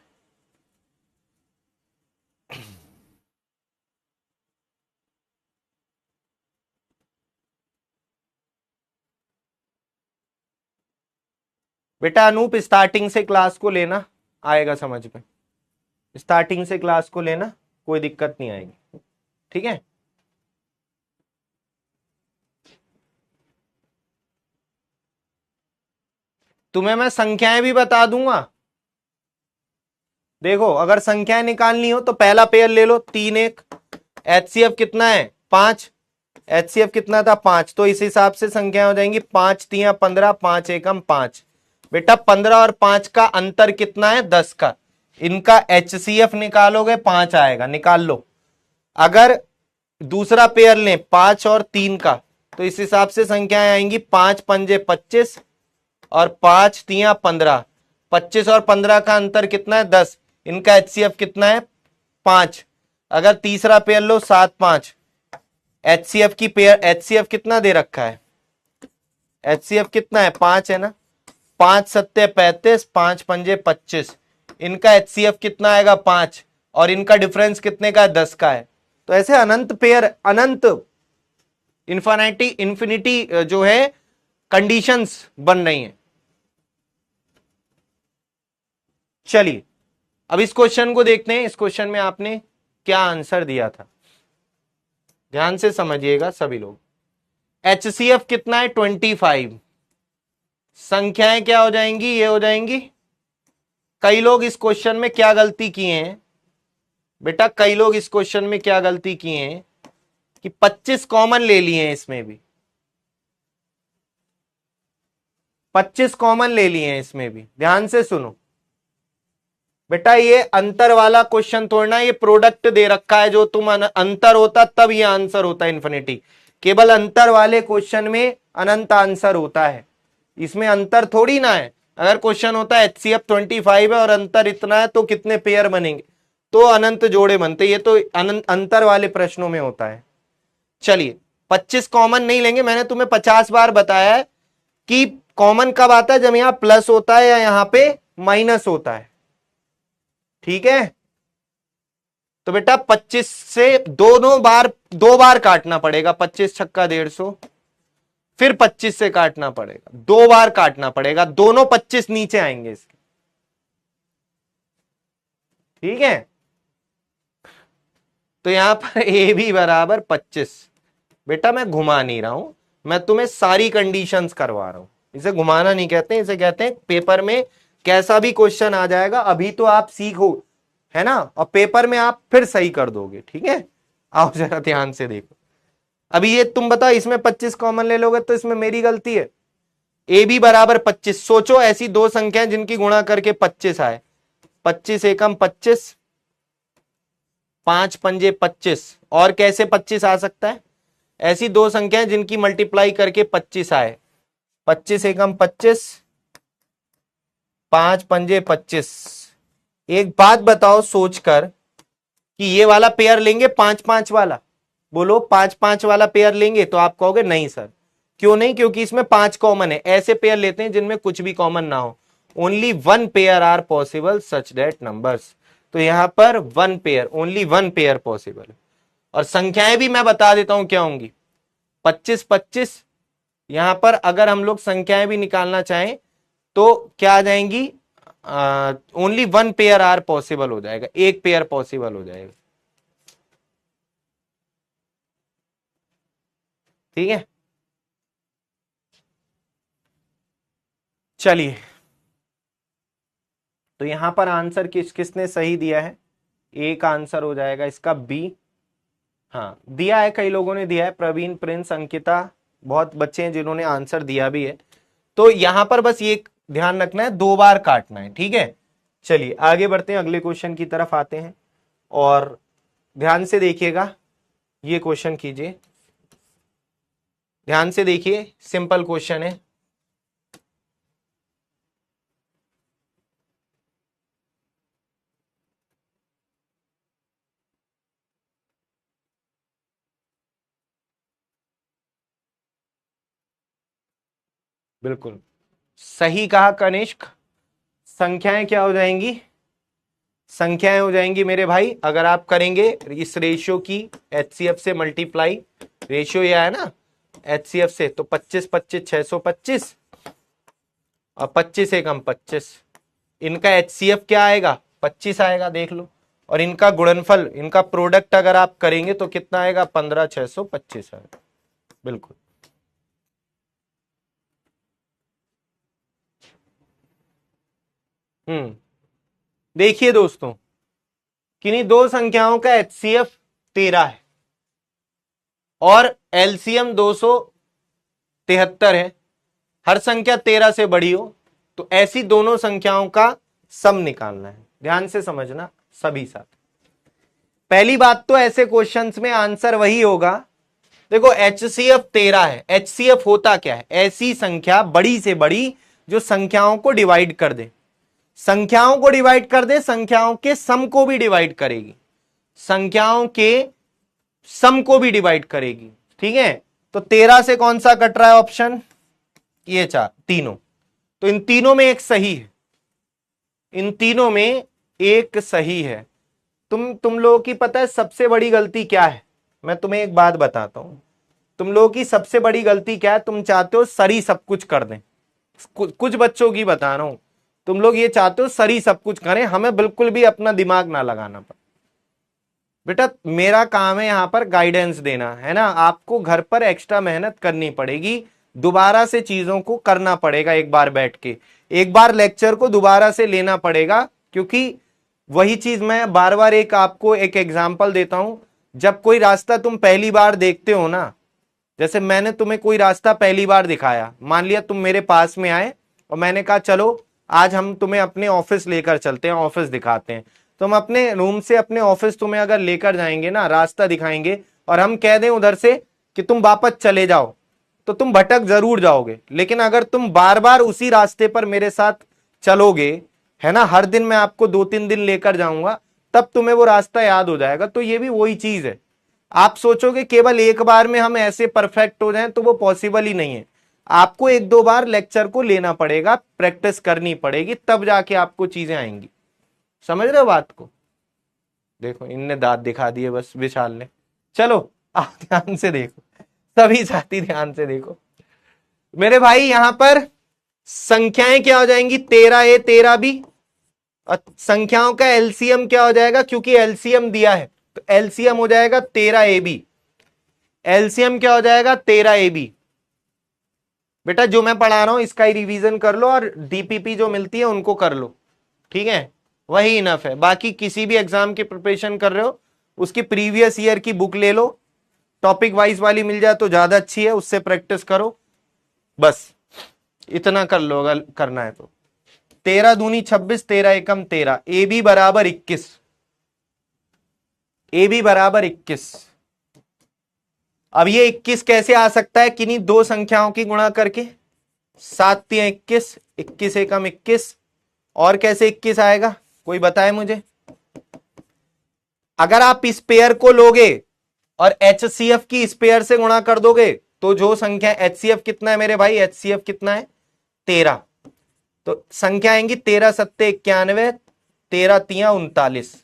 बेटा अनूप स्टार्टिंग से क्लास को लेना, आएगा समझ में। स्टार्टिंग से क्लास को लेना, कोई दिक्कत नहीं आएगी, ठीक है? तुम्हें मैं संख्याएं भी बता दूंगा। देखो अगर संख्याएं निकालनी हो तो पहला पेयर ले लो, 3 1। HCF कितना है? 5। HCF कितना था? 5। तो इस हिसाब से संख्या हो जाएंगी 5 3 15, 5 एकम 5। बेटा 15 और 5 का अंतर कितना है? 10 का। इनका HCF निकालोगे 5 आएगा, निकाल लो। अगर दूसरा पेयर लें 5 और 3 का, तो इस हिसाब से संख्याएं आएंगी 5 पंजे 25 और 5 तिया 15। 25 और 15 का अंतर कितना है 10। इनका एचसीएफ कितना है 5। अगर तीसरा पेयर लो 7 5। एचसीएफ की पेयर एचसीएफ कितना दे रखा है, एचसीएफ कितना है 5 है ना। 5 सत्ते 35, 5 पंजे 25। इनका एचसीएफ कितना आएगा 5 और इनका डिफरेंस कितने का है 10 का है। तो ऐसे अनंत पेयर, अनंत इंफिनिटी जो है कंडीशंस बन रही हैं। चलिए अब इस क्वेश्चन को देखते हैं। इस क्वेश्चन में आपने क्या आंसर दिया था, ध्यान से समझिएगा सभी लोग। एचसीएफ कितना है 25। संख्याएं क्या हो जाएंगी, ये हो जाएंगी। कई लोग इस क्वेश्चन में क्या गलती किए हैं बेटा, कई लोग इस क्वेश्चन में क्या गलती किए हैं कि 25 कॉमन ले लिए हैं। इसमें भी 25 कॉमन ले लिए हैं, इसमें भी ध्यान से सुनो बेटा। ये अंतर वाला क्वेश्चन तोड़ना, ये प्रोडक्ट दे रखा है। जो तुम अंतर होता तब ये आंसर होता है इन्फिनिटी। केवल अंतर वाले क्वेश्चन में अनंत आंसर होता है, इसमें अंतर थोड़ी ना है। अगर क्वेश्चन होता है एचसीएफ 25 है और अंतर इतना है तो कितने पेयर बनेंगे, तो अनंत जोड़े बनते। ये तो अंतर वाले प्रश्नों में होता है। चलिए 25 कॉमन नहीं लेंगे। मैंने तुम्हें 50 बार बताया है कि कॉमन कब आता है, जब यहां प्लस होता है या यहां पे माइनस होता है। ठीक है, तो बेटा 25 से दो बार काटना पड़ेगा। 25 छक्का 150, फिर 25 से काटना पड़ेगा, 2 बार काटना पड़ेगा। दोनों 25 नीचे आएंगे इसके। ठीक है, तो यहां पर ए भी बराबर 25। बेटा मैं घुमा नहीं रहा हूं, मैं तुम्हें सारी कंडीशंस करवा रहा हूं। इसे घुमाना नहीं कहते हैं, इसे कहते हैं पेपर में कैसा भी क्वेश्चन आ जाएगा, अभी तो आप सीखो है ना, और पेपर में आप फिर सही कर दोगे। ठीक है, आओ जरा ध्यान से देखो। अभी ये तुम बताओ, इसमें 25 कॉमन ले लोगे तो इसमें मेरी गलती है। ए बी बराबर 25। सोचो ऐसी दो संख्याएं जिनकी गुणा करके 25 आए। 25 एकम 25, 5 पंजे 25। और कैसे 25 आ सकता है, ऐसी दो संख्याएं जिनकी मल्टीप्लाई करके 25 आए। 25 एकम 25, 5 पंजे 25। एक बात बताओ सोचकर कि ये वाला पेयर लेंगे 5 5 वाला, बोलो 5 5 वाला पेयर लेंगे, तो आप कहोगे नहीं सर। क्यों नहीं, क्योंकि इसमें 5 कॉमन है। ऐसे पेयर लेते हैं जिनमें कुछ भी कॉमन ना हो। Only 1 pair are possible such that numbers. तो यहां पर 1 पेयर, ओनली 1 पेयर पॉसिबल है। और संख्याएं भी मैं बता देता हूं क्या होंगी। 25 25, यहां पर अगर हम लोग संख्याएं भी निकालना चाहें तो क्या आ जाएंगी, ओनली 1 पेयर आर पॉसिबल हो जाएगा, एक पेयर पॉसिबल हो जाएगा। ठीक है, चलिए तो यहां पर आंसर किसने सही दिया है, ए का आंसर हो जाएगा इसका बी। हाँ दिया है, कई लोगों ने दिया है, प्रवीण, प्रिंस, अंकिता, बहुत बच्चे हैं जिन्होंने आंसर दिया भी है। तो यहां पर बस ये ध्यान रखना है 2 बार काटना है। ठीक है, चलिए आगे बढ़ते हैं, अगले क्वेश्चन की तरफ आते हैं। और ध्यान से देखिएगा, ये क्वेश्चन कीजिए, ध्यान से देखिए, सिंपल क्वेश्चन है। बिल्कुल सही कहा कनिष्क। संख्याएं क्या हो जाएंगी, संख्याएं हो जाएंगी मेरे भाई, अगर आप करेंगे इस रेशियो की एचसीएफ से मल्टीप्लाई, रेशियो यह है ना एचसीएफ से, तो 25 25 625 और 25 एकम 25। इनका एचसीएफ क्या आएगा 25 आएगा, देख लो। और इनका गुणनफल, इनका प्रोडक्ट अगर आप करेंगे तो कितना आएगा 15 625 आएगा। बिल्कुल देखिए दोस्तों, किन्हीं दो संख्याओं का एचसीएफ 13 है और एलसीएम 273 है। हर संख्या 13 से बड़ी हो, तो ऐसी दोनों संख्याओं का सम निकालना है। ध्यान से समझना सभी साथ। पहली बात तो ऐसे क्वेश्चंस में आंसर वही होगा देखो HCF 13 है। HCF होता क्या है? ऐसी संख्या बड़ी से बड़ी जो संख्याओं को डिवाइड कर दे, संख्याओं को डिवाइड कर दे, संख्याओं के सम को भी डिवाइड करेगी, संख्याओं के सम को भी डिवाइड करेगी। ठीक है, तो 13 से कौन सा कट रहा है ऑप्शन? ये चार तीनों। तो इन तीनों में एक सही है, इन तीनों में एक सही है। तुम लोगों की पता है सबसे बड़ी गलती क्या है? मैं तुम्हें एक बात बताता हूं, तुम लोगों की सबसे बड़ी गलती क्या है? तुम चाहते हो सरी सब कुछ कर दें। कुछ बच्चों की बता रहा हूं, तुम लोग ये चाहते हो सरी सब कुछ करें, हमें बिल्कुल भी अपना दिमाग ना लगाना पड़े। बेटा मेरा काम है यहां पर गाइडेंस देना, है ना? आपको घर पर एक्स्ट्रा मेहनत करनी पड़ेगी, दोबारा से चीजों को करना पड़ेगा, एक बार बैठ के, एक बार लेक्चर को दोबारा से लेना पड़ेगा, क्योंकि वही चीज मैं बार बार एक आपको एक एग्जांपल देता हूं। जब कोई रास्ता तुम पहली बार देखते हो ना, जैसे मैंने तुम्हें कोई रास्ता पहली बार दिखाया, मान लिया तुम मेरे पास में आए और मैंने कहा चलो आज हम तुम्हें अपने ऑफिस लेकर चलते हैं, ऑफिस दिखाते हैं। तुम अपने रूम से अपने ऑफिस तुम्हें अगर लेकर जाएंगे ना, रास्ता दिखाएंगे, और हम कह दें उधर से कि तुम वापस चले जाओ, तो तुम भटक जरूर जाओगे। लेकिन अगर तुम बार बार उसी रास्ते पर मेरे साथ चलोगे, है ना, हर दिन मैं आपको 2-3 दिन लेकर जाऊंगा, तब तुम्हें वो रास्ता याद हो जाएगा। तो ये भी वही चीज है। आप सोचोगे केवल एक बार में हम ऐसे परफेक्ट हो जाएं, तो वो पॉसिबल ही नहीं है। आपको 1-2 बार लेक्चर को लेना पड़ेगा, प्रैक्टिस करनी पड़ेगी, तब जाके आपको चीजें आएंगी। समझ रहे हो बात को? देखो इनने दांत दिखा दिए बस विशाल ने। चलो आप ध्यान से देखो, सभी साथी ध्यान से देखो मेरे भाई। यहां पर संख्याएं क्या हो जाएंगी? 13A 13B। और संख्याओं का एलसीएम क्या हो जाएगा? क्योंकि एलसीएम दिया है तो एलसीएम हो जाएगा 13AB। एलसीएम क्या हो जाएगा? 13AB। बेटा जो मैं पढ़ा रहा हूं इसका ही रिवीजन कर लो, और डीपीपी जो मिलती है उनको कर लो, ठीक है? वही इनफ है। बाकी किसी भी एग्जाम की प्रिपरेशन कर रहे हो उसकी प्रीवियस ईयर की बुक ले लो, टॉपिक वाइज वाली मिल जाए तो ज्यादा अच्छी है, उससे प्रैक्टिस करो, बस इतना कर लो अगर करना है तो। 13 दूनी 26, 13 एकम 13, ए बी बराबर 21, ए बी बराबर 21। अब ये 21 कैसे आ सकता है? किन्हीं दो संख्याओं की गुणा करके, 7 3 21, 21 एकम 21। और कैसे 21 आएगा? कोई बताए मुझे। अगर आप इस पेयर को लोगे और HCF की इस पेयर से गुणा कर दोगे तो जो संख्या, HCF कितना है मेरे भाई? HCF कितना है? 13। तो संख्या आएंगी 13 सत्ते 91, 13 तिया 39।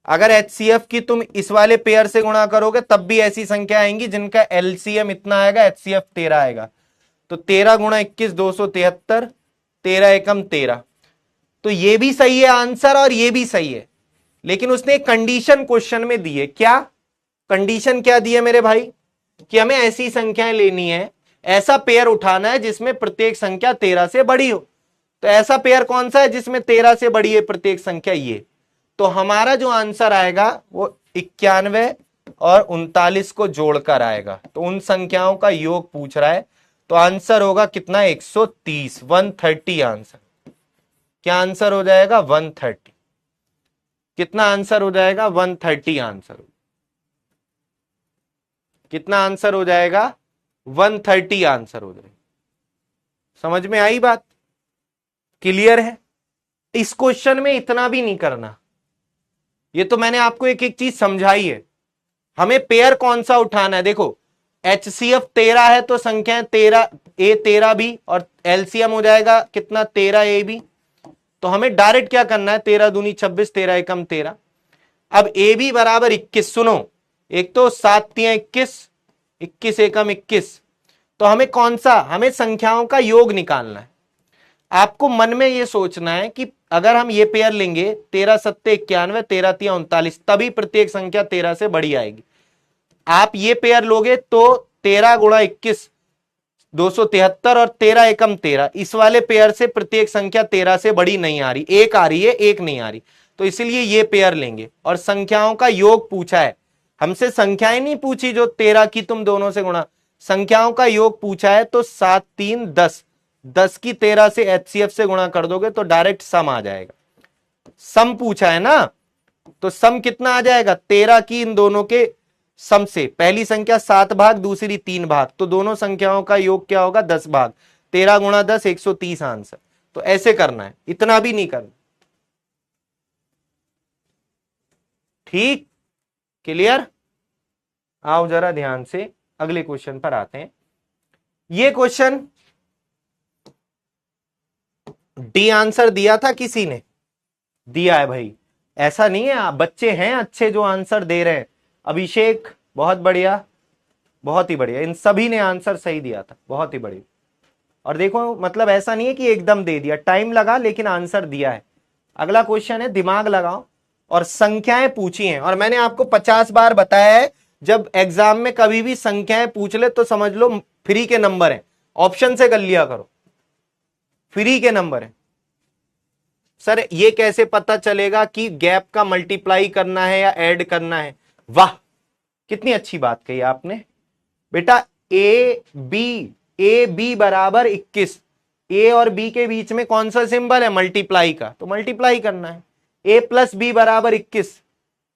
अगर HCF की तुम इस वाले पेयर से गुणा करोगे तब भी ऐसी संख्या आएंगी जिनका LCM इतना आएगा, HCF 13 आएगा। तो 13 गुणा 21 273, 13 एकम 13। तो ये भी सही है आंसर और ये भी सही है, लेकिन उसने एक कंडीशन क्वेश्चन में दी है। क्या कंडीशन क्या दी है मेरे भाई? कि हमें ऐसी संख्याएं लेनी है, ऐसा पेयर उठाना है जिसमें प्रत्येक संख्या 13 से बड़ी हो। तो ऐसा पेयर कौन सा है जिसमें 13 से बड़ी है प्रत्येक संख्या? ये। तो हमारा जो आंसर आएगा वो 91 और 39 को जोड़कर आएगा। तो उन संख्याओं का योग पूछ रहा है, तो आंसर होगा कितना? 130, 130 आंसर। क्या आंसर हो जाएगा? 130। कितना आंसर हो जाएगा? 130 आंसर। कितना आंसर हो जाएगा? 130 आंसर हो जाएगा। समझ में आई बात? क्लियर है? इस क्वेश्चन में इतना भी नहीं करना, ये तो मैंने आपको एक एक चीज समझाई है। हमें पेयर कौन सा उठाना है? देखो HCF 13 है तो संख्या 13A 13B और LCM हो जाएगा कितना? 13AB। तो हमें डायरेक्ट क्या करना है? 13 दूनी 26, 13 एकम 13। अब AB बराबर 21। सुनो, एक तो 7 3 21, 21 एकम 21। तो हमें कौन सा? हमें संख्याओं का योग निकालना है। आपको मन में यह सोचना है कि अगर हम ये पेयर लेंगे 13 सत्ते 91, 13 तिया 39, तभी प्रत्येक संख्या 13 से बड़ी आएगी। आप ये पेयर लोगे तो 13 गुणा 21 273 और 13 एकम 13, इस वाले पेयर से प्रत्येक संख्या 13 से बड़ी नहीं आ रही, एक आ रही है, एक नहीं आ रही। तो इसलिए ये पेयर लेंगे और संख्याओं का योग पूछा है हमसे। संख्याएं नहीं पूछी जो 13 की तुम दोनों से गुणा, संख्याओं का योग पूछा है। तो 7 3 10, 10 की 13 से HCF से गुणा कर दोगे तो डायरेक्ट सम आ जाएगा। सम पूछा है ना, तो सम कितना आ जाएगा? 13 की इन दोनों के सम से पहली संख्या 7 भाग, दूसरी 3 भाग, तो दोनों संख्याओं का योग क्या होगा 10 भाग, 13 गुणा 10 130 आंसर। तो ऐसे करना है, इतना भी नहीं करना। ठीक, क्लियर। आओ जरा ध्यान से अगले क्वेश्चन पर आते हैं। ये क्वेश्चन डी आंसर दिया था किसी ने, दिया है भाई, ऐसा नहीं है, आप बच्चे हैं अच्छे जो आंसर दे रहे हैं। अभिषेक बहुत बढ़िया, बहुत ही बढ़िया, इन सभी ने आंसर सही दिया था, बहुत ही बढ़िया। और देखो मतलब ऐसा नहीं है कि एकदम दे दिया, टाइम लगा लेकिन आंसर दिया है। अगला क्वेश्चन है, दिमाग लगाओ और संख्याएं पूछी हैं। और मैंने आपको 50 बार बताया है, जब एग्जाम में कभी भी संख्याएं पूछ ले तो समझ लो फ्री के नंबर हैं, ऑप्शन से कर लिया करो, फ्री के नंबर है। सर ये कैसे पता चलेगा कि गैप का मल्टीप्लाई करना है या ऐड करना है? वाह, कितनी अच्छी बात कही आपने बेटा। ए बी बराबर 21, ए और बी के बीच में कौन सा सिंबल है? मल्टीप्लाई का, तो मल्टीप्लाई करना है। ए प्लस बी बराबर 21,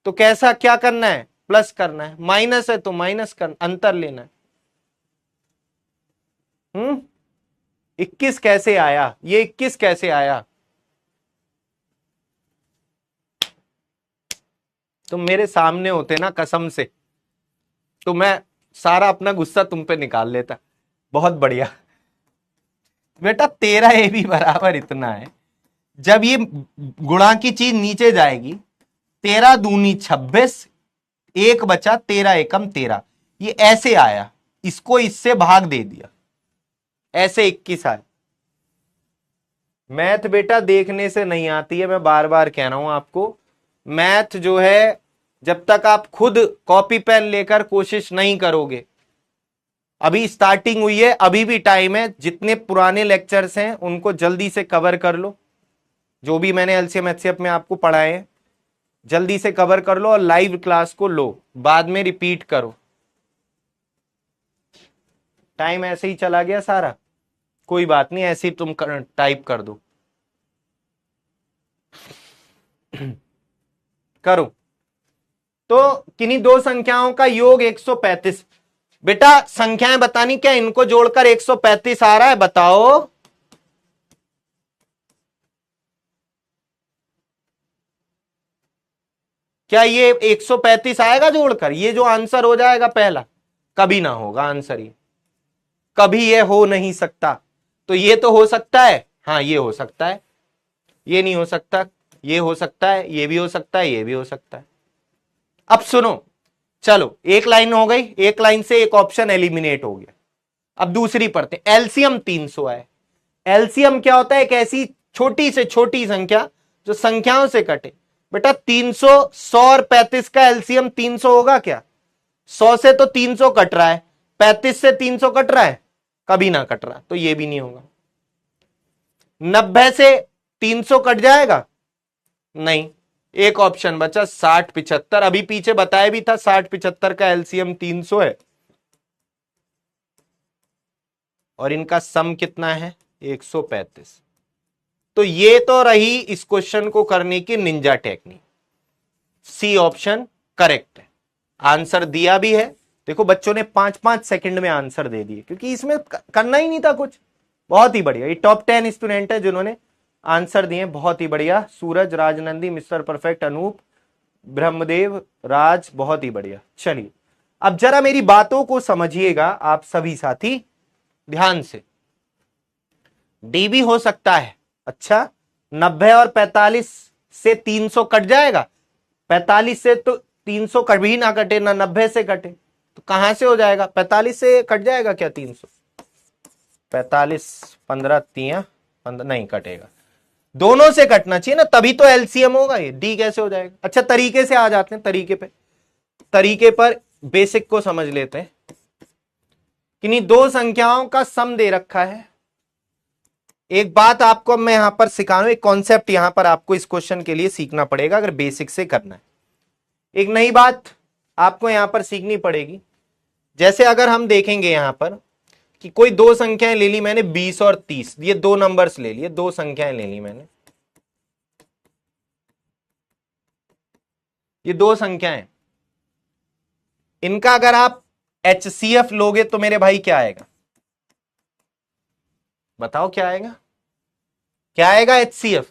तो कैसा क्या करना है? प्लस करना है। माइनस है तो माइनस करना, अंतर लेना है। 21 कैसे आया? ये 21 कैसे आया? तुम मेरे सामने होते ना कसम से, तो मैं सारा अपना गुस्सा तुम पे निकाल लेता। बहुत बढ़िया बेटा, 13 ए बी बराबर इतना है। जब ये गुणा की चीज नीचे जाएगी, 13 दूनी 26, एक बचा, 13 एकम 13, ये ऐसे आया, इसको इससे भाग दे दिया, ऐसे 21 आया। मैथ बेटा देखने से नहीं आती है, मैं बार बार कह रहा हूं आपको। मैथ जो है, जब तक आप खुद कॉपी पेन लेकर कोशिश नहीं करोगे, अभी स्टार्टिंग हुई है, अभी भी टाइम है, जितने पुराने लेक्चर्स हैं उनको जल्दी से कवर कर लो, जो भी मैंने एलसीएम एचसीएफ में आपको पढ़ाए हैं जल्दी से कवर कर लो, और लाइव क्लास को लो, बाद में रिपीट करो। टाइम ऐसे ही चला गया सारा, कोई बात नहीं, ऐसे ही तुम टाइप कर दो। करो। तो किन्हीं दो संख्याओं का योग 135। बेटा संख्याएं बतानी, क्या इनको जोड़कर 135 आ रहा है? बताओ। क्या ये 135 आएगा जोड़कर? ये जो आंसर हो जाएगा पहला, कभी ना होगा आंसर, ये कभी ये हो नहीं सकता। तो ये तो हो सकता है, हाँ ये हो सकता है, ये नहीं हो सकता, ये हो सकता है, ये भी हो सकता है, ये भी हो सकता है। अब सुनो, चलो एक लाइन हो गई, एक लाइन से एक ऑप्शन एलिमिनेट हो गया। अब दूसरी पढ़ते, एलसीएम 300 है। एलसीएम क्या होता है? एक ऐसी छोटी से छोटी संख्या जो संख्याओं से कटे। बेटा 300, 100 और 35 का एलसीएम 300 होगा क्या? 100 से तो 300 कट रहा है, 35 से 300 कट रहा है? कभी ना कट रहा, तो ये भी नहीं होगा। 90 से 300 कट जाएगा? नहीं। एक ऑप्शन बचा 60 75, अभी पीछे बताया भी था 60 75 का एलसीएम 300 है, और इनका सम कितना है? 135। तो ये तो रही इस क्वेश्चन को करने की ninja technique. C option correct है, आंसर दिया भी है। देखो बच्चों ने 5-5 सेकंड में आंसर दे दिए, क्योंकि इसमें करना ही नहीं था कुछ। बहुत ही बढ़िया, ये टॉप 10 स्टूडेंट है जिन्होंने आंसर दिए, बहुत ही बढ़िया। सूरज, राजनंदी, मिस्टर परफेक्ट, अनूप, ब्रह्मदेव, राज, बहुत ही बढ़िया। चलिए अब जरा मेरी बातों को समझिएगा आप सभी साथी ध्यान से। डी भी हो सकता है। अच्छा, 90 और 45 से 300 कट जाएगा? 45 से तो 300 कभी ना कटे, ना 90 से कटे, तो कहां से हो जाएगा? 45 से कट जाएगा क्या 300? 45 15 3 15 नहीं कटेगा, दोनों से कटना चाहिए ना, तभी तो एलसीएम होगा। ये डी कैसे हो जाएगा? अच्छा तरीके से आ जाते हैं, तरीके पर बेसिक को समझ लेते हैं। किन्हीं दो संख्याओं का सम दे रखा है। एक बात आपको मैं यहां पर सिखा रहा हूं, एक कॉन्सेप्ट यहां पर आपको इस क्वेश्चन के लिए सीखना पड़ेगा अगर बेसिक से करना है। एक नई बात आपको यहां पर सीखनी पड़ेगी। जैसे अगर हम देखेंगे यहां पर कि कोई दो संख्याएं ले ली मैंने, 20 और 30, ये दो नंबर्स ले लिए, दो संख्याएं ले ली मैंने, ये दो संख्याएं, इनका अगर आप HCF लोगे तो मेरे भाई क्या आएगा, बताओ क्या आएगा, क्या आएगा HCF,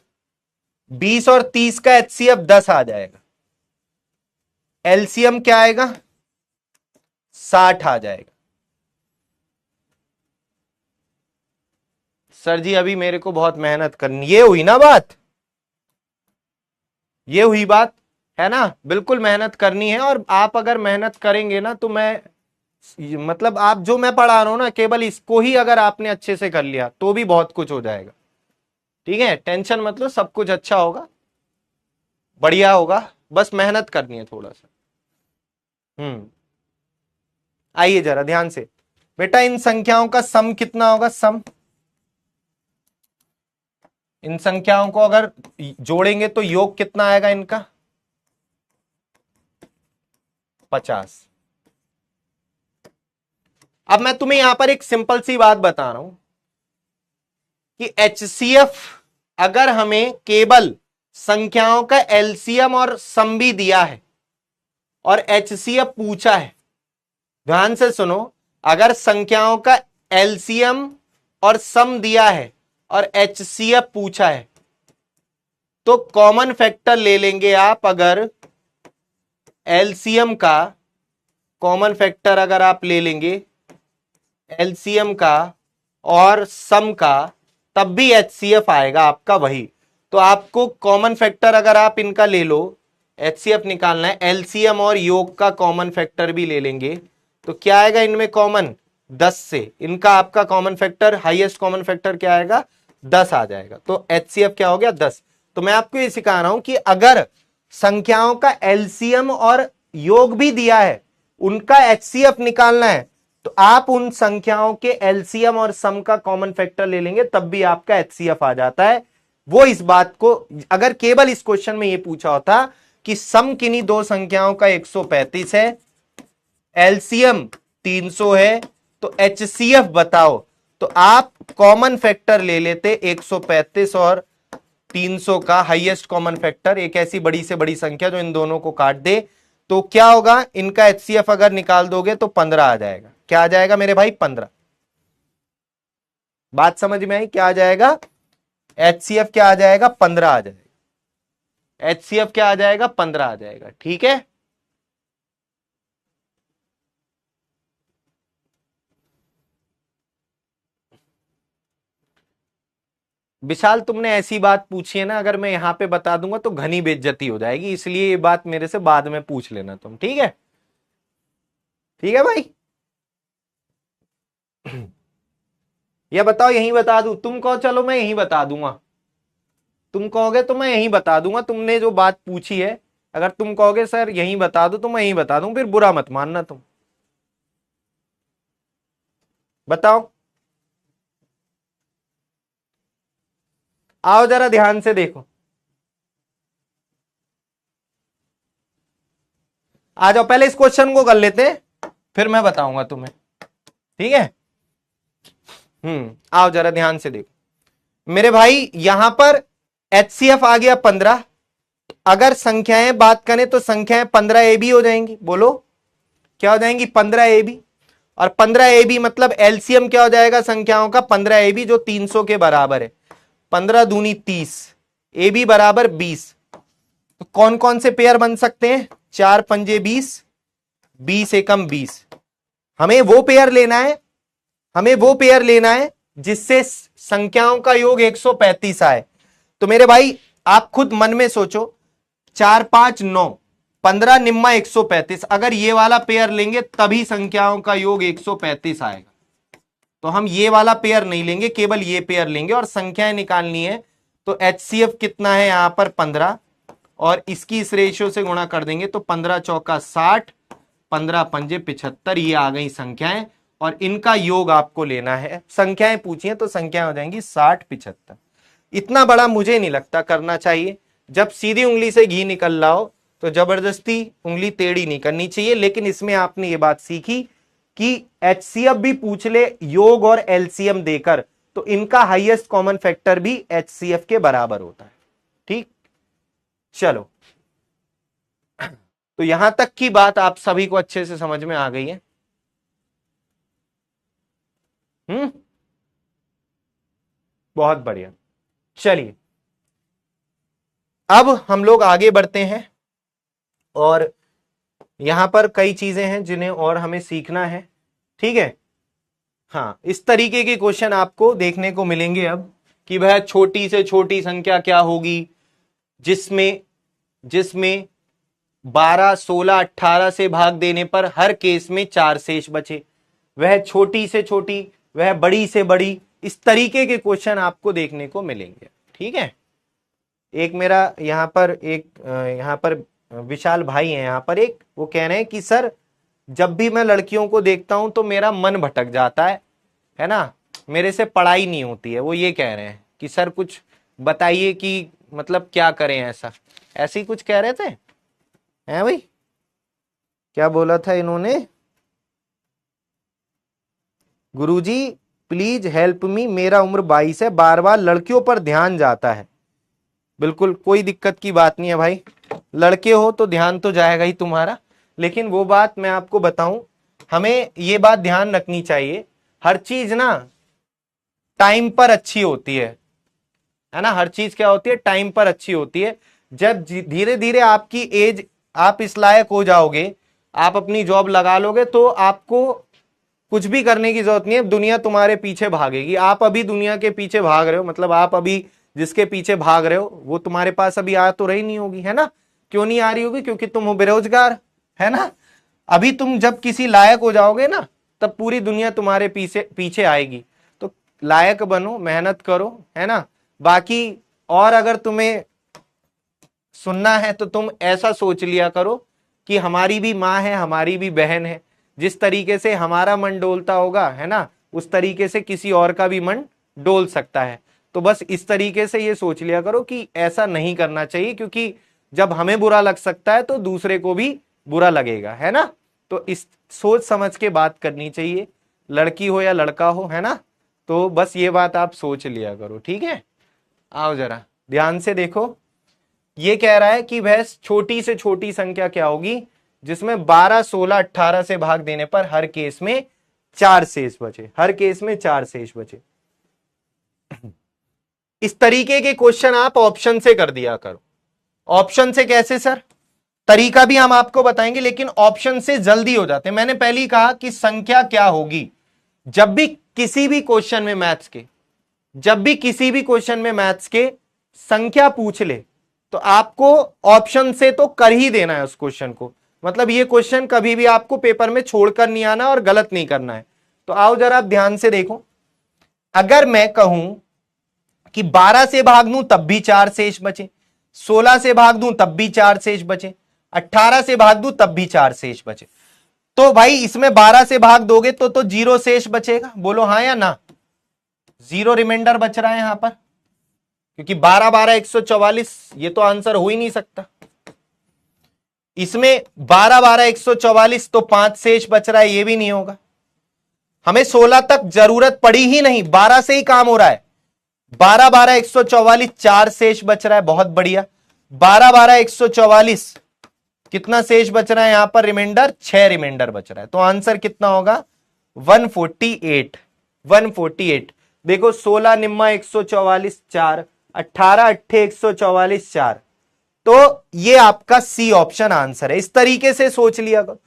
20 और 30 का HCF 10 आ जाएगा। एलसीएम क्या आएगा, 60 आ जाएगा। सर जी अभी मेरे को बहुत मेहनत करनी, ये हुई ना बात, ये हुई बात है ना, बिल्कुल मेहनत करनी है। और आप अगर मेहनत करेंगे ना तो मैं मतलब आप जो मैं पढ़ा रहा हूं ना केवल इसको ही अगर आपने अच्छे से कर लिया तो भी बहुत कुछ हो जाएगा। ठीक है, टेंशन मतलब सब कुछ अच्छा होगा, बढ़िया होगा, बस मेहनत करनी है थोड़ा सा। आइए जरा ध्यान से बेटा, इन संख्याओं का सम कितना होगा, सम, इन संख्याओं को अगर जोड़ेंगे तो योग कितना आएगा इनका, 50। अब मैं तुम्हें यहां पर एक सिंपल सी बात बता रहा हूं कि HCF अगर हमें केवल संख्याओं का एलसीएम और सम भी दिया है और HCF पूछा है, ध्यान से सुनो, अगर संख्याओं का एलसीएम और सम दिया है और HCF पूछा है तो कॉमन फैक्टर ले लेंगे आप। अगर एलसीएम का कॉमन फैक्टर अगर आप ले लेंगे एलसीएम का और सम का, तब भी HCF आएगा आपका वही। तो आपको कॉमन फैक्टर अगर आप इनका ले लो, HCF निकालना है, एलसीएम और योग का कॉमन फैक्टर भी ले लेंगे तो क्या आएगा इनमें कॉमन, 10 से इनका आपका common factor, highest common factor क्या आएगा, 10 आ जाएगा। तो HCF क्या हो गया, 10। तो मैं आपको ये सिखा रहा हूं कि अगर संख्याओं का एलसीएम और योग भी दिया है, उनका HCF निकालना है तो आप उन संख्याओं के एलसीएम और सम का कॉमन फैक्टर ले लेंगे, तब भी आपका HCF आ जाता है। वो इस बात को, अगर केवल इस क्वेश्चन में ये पूछा होता कि सम किन्हीं दो संख्याओं का 135 है, एलसीएम 300 है, तो HCF बताओ, तो आप कॉमन फैक्टर ले लेते 135 और 300 का हाईएस्ट कॉमन फैक्टर, एक ऐसी बड़ी से बड़ी संख्या जो इन दोनों को काट दे, तो क्या होगा, इनका HCF अगर निकाल दोगे तो 15 आ जाएगा। क्या आ जाएगा मेरे भाई, 15। बात समझ में आई, क्या आ जाएगा, HCF क्या आ जाएगा, 15 आ जाएगा। HCF क्या आ जाएगा, 15 आ जाएगा। ठीक है, विशाल तुमने ऐसी बात पूछी है ना, अगर मैं यहां पे बता दूंगा तो घनी बेइज्जती हो जाएगी, इसलिए ये बात मेरे से बाद में पूछ लेना तुम। ठीक है, ठीक है भाई। या बताओ यहीं बता दूं, तुम कहो चलो मैं यहीं बता दूंगा, तुम कहोगे तो मैं यहीं बता दूंगा, तुमने जो बात पूछी है अगर तुम कहोगे सर यहीं बता दो तो मैं यहीं बता दूं, फिर बुरा मत मानना तुम। बताओ, आओ जरा ध्यान से देखो, आ जाओ, पहले इस क्वेश्चन को कर लेते हैं फिर मैं बताऊंगा तुम्हें। ठीक है, आओ जरा ध्यान से देखो मेरे भाई, यहां पर HCF आ गया 15। अगर संख्याएं बात करें तो संख्याएं 15 AB हो जाएंगी, बोलो क्या हो जाएंगी, 15 AB। और 15 AB मतलब एलसीएम क्या हो जाएगा संख्याओं का, 15 AB जो 300 के बराबर है, 15 दूनी 30, AB बराबर 20। तो कौन कौन से पेयर बन सकते हैं, 4 पंजे 20, 20 एकम 20। हमें वो पेयर लेना है, हमें वो पेयर लेना है जिससे संख्याओं का योग 135 आए। तो मेरे भाई आप खुद मन में सोचो, 4 5 9, 15 निम्मा 135, अगर ये वाला पेयर लेंगे तभी संख्याओं का योग 135 आएगा। तो हम ये वाला पेयर नहीं लेंगे, केवल ये पेयर लेंगे और संख्याएं निकालनी है। तो HCF कितना है यहां पर 15, और इसकी इस रेशियो से गुणा कर देंगे तो 15 चौका 60, 15 पंजे 75, ये आ गई संख्याएं। और इनका योग आपको लेना है, संख्याएं पूछी हैं तो संख्याएं हो जाएंगी 60 75। इतना बड़ा मुझे नहीं लगता करना चाहिए, जब सीधी उंगली से घी निकल रहा हो तो जबरदस्ती उंगली टेढ़ी नहीं करनी चाहिए। लेकिन इसमें आपने ये बात सीखी कि HCF भी पूछ ले योग और LCM देकर तो इनका हाईएस्ट कॉमन फैक्टर भी HCF के बराबर होता है। ठीक, चलो तो यहां तक की बात आप सभी को अच्छे से समझ में आ गई है। बहुत बढ़िया। चलिए अब हम लोग आगे बढ़ते हैं और यहां पर कई चीजें हैं जिन्हें और हमें सीखना है। ठीक है, हाँ, इस तरीके के क्वेश्चन आपको देखने को मिलेंगे अब कि वह छोटी से छोटी संख्या क्या होगी जिसमें जिसमें 12, 16, 18 से भाग देने पर हर केस में 4 शेष बचे। वह छोटी से छोटी, वह बड़ी से बड़ी, इस तरीके के क्वेश्चन आपको देखने को मिलेंगे। ठीक है, एक मेरा यहाँ पर विशाल भाई है, यहाँ पर एक, वो कह रहे हैं कि सर जब भी मैं लड़कियों को देखता हूं तो मेरा मन भटक जाता है ना, मेरे से पढ़ाई नहीं होती है। वो ये कह रहे हैं कि सर कुछ बताइए कि मतलब क्या करें, ऐसे ही कुछ कह रहे थे हैं भाई। क्या बोला था इन्होंने, गुरुजी प्लीज हेल्प मी, मेरा उम्र 22 है, बार बार लड़कियों पर ध्यान जाता है। बिल्कुल कोई दिक्कत की बात नहीं है भाई, लड़के हो तो ध्यान तो जाएगा ही तुम्हारा, लेकिन वो बात मैं आपको बताऊं, हमें ये बात ध्यान रखनी चाहिए, हर चीज ना टाइम पर अच्छी होती है ना। हर चीज क्या होती है, टाइम पर अच्छी होती है। जब धीरे धीरे आपकी एज, आप इस लायक हो जाओगे, आप अपनी जॉब लगा लोगे, तो आपको कुछ भी करने की जरूरत नहीं है, दुनिया तुम्हारे पीछे भागेगी। आप अभी दुनिया के पीछे भाग रहे हो, मतलब आप अभी जिसके पीछे भाग रहे हो वो तुम्हारे पास अभी आ तो रही नहीं होगी, है ना। क्यों नहीं आ रही होगी, क्योंकि तुम हो बेरोजगार, है ना। अभी तुम जब किसी लायक हो जाओगे ना, तब पूरी दुनिया तुम्हारे पीछे पीछे आएगी। तो लायक बनो, मेहनत करो, है ना। बाकी और अगर तुम्हें सुनना है तो तुम ऐसा सोच लिया करो कि हमारी भी माँ है, हमारी भी बहन है, जिस तरीके से हमारा मन डोलता होगा, है ना, उस तरीके से किसी और का भी मन डोल सकता है। तो बस इस तरीके से ये सोच लिया करो कि ऐसा नहीं करना चाहिए, क्योंकि जब हमें बुरा लग सकता है तो दूसरे को भी बुरा लगेगा, है ना। तो इस सोच समझ के बात करनी चाहिए, लड़की हो या लड़का हो, है ना। तो बस ये बात आप सोच लिया करो, ठीक है। आओ जरा ध्यान से देखो, ये कह रहा है कि वह छोटी से छोटी संख्या क्या होगी जिसमें 12, 16, 18 से भाग देने पर हर केस में 4 शेष बचे, हर केस में 4 शेष बचे। इस तरीके के क्वेश्चन आप ऑप्शन से कर दिया करो। ऑप्शन से कैसे सर, तरीका भी हम आपको बताएंगे, लेकिन ऑप्शन से जल्दी हो जाते हैं। मैंने पहले ही कहा कि संख्या क्या होगी, जब भी किसी भी क्वेश्चन में मैथ्स के, जब भी किसी भी क्वेश्चन में मैथ्स के संख्या पूछ ले तो आपको ऑप्शन से तो कर ही देना है उस क्वेश्चन को। मतलब ये क्वेश्चन कभी भी आपको पेपर में छोड़कर नहीं आना और गलत नहीं करना है। तो आओ जरा आप ध्यान से देखो, अगर मैं कहूं कि 12 से भाग दूं तब भी 4 शेष बचे, 16 से भाग दूं तब भी 4 शेष बचे, 18 से भाग दूं तब भी 4 शेष बचे, तो भाई इसमें 12 से भाग दोगे तो 0 शेष बचेगा। बोलो हाँ या ना, 0 रिमाइंडर बच रहा है यहां पर, क्योंकि 12, 12, 144, ये तो आंसर हो ही नहीं सकता। इसमें 12, 12, 144 तो 5 शेष बच रहा है, ये भी नहीं होगा। हमें 16 तक जरूरत पड़ी ही नहीं, 12 से ही काम हो रहा है। 12, 12, 144, 4 शेष बच रहा है, बहुत बढ़िया। 12, 12, 144, कितना शेष बच रहा है यहां पर, रिमाइंडर 6 रिमाइंडर बच रहा है। तो आंसर कितना होगा, 148, 148। देखो 16 निम्मा 144, 4, 18 अट्ठे 144, 4, तो ये आपका सी ऑप्शन आंसर है। इस तरीके से सोच लिया करो,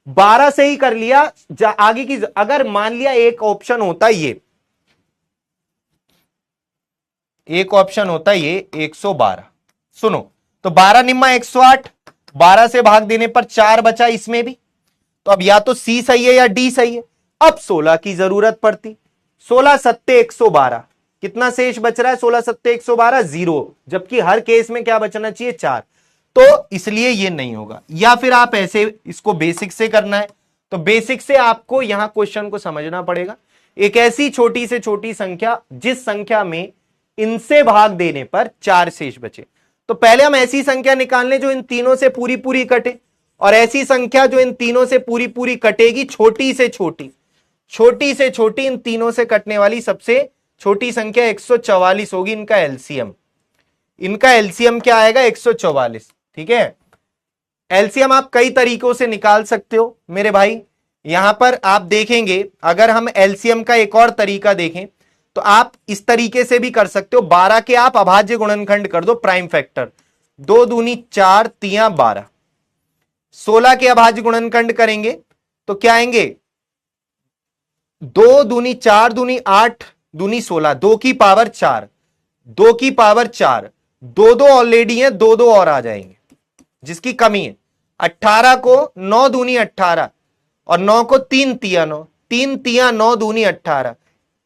12 से ही कर लिया, आगे की अगर मान लिया एक ऑप्शन होता ये, एक ऑप्शन होता ये 112, सुनो, तो 12 निम्मा 108, 12 से भाग देने पर 4 बचा इसमें भी, तो अब या तो सी सही है या डी सही है। अब 16 की जरूरत पड़ती, 16 सत्ते 112, कितना शेष बच रहा है, 16 सत्ते 112, 0, जबकि हर केस में क्या बचना चाहिए, 4, तो इसलिए ये नहीं होगा। या फिर आप ऐसे इसको बेसिक से करना है, तो बेसिक से आपको यहां क्वेश्चन को समझना पड़ेगा, एक ऐसी छोटी से छोटी संख्या जिस संख्या में इनसे भाग देने पर 4 शेष बचे। तो पहले हम ऐसी संख्या निकाल लें जो इन तीनों से पूरी पूरी कटे, और ऐसी संख्या जो इन तीनों से पूरी पूरी कटेगी, छोटी से छोटी, छोटी से छोटी, इन तीनों से कटने वाली सबसे छोटी संख्या 144 होगी। इनका एलसीएम क्या आएगा, 144, ठीक है। एलसीएम आप कई तरीकों से निकाल सकते हो मेरे भाई। यहां पर आप देखेंगे, अगर हम एलसीएम का एक और तरीका देखें तो आप इस तरीके से भी कर सकते हो। 12 के आप अभाज्य गुणनखंड कर दो प्राइम फैक्टर, 2 दूनी 4 तियां 12। 16 के अभाज्य गुणनखंड करेंगे तो क्या आएंगे, 2 दूनी 4 दूनी 8 दूनी 16, 2 की पावर 4, 2 की पावर 4, 2 ऑलरेडी है, 2 और आ जाएंगे जिसकी कमी है। 18 को 9 दूनी 18 और 9 को 3 तिया 9, 3 तिया 9 दूनी 18,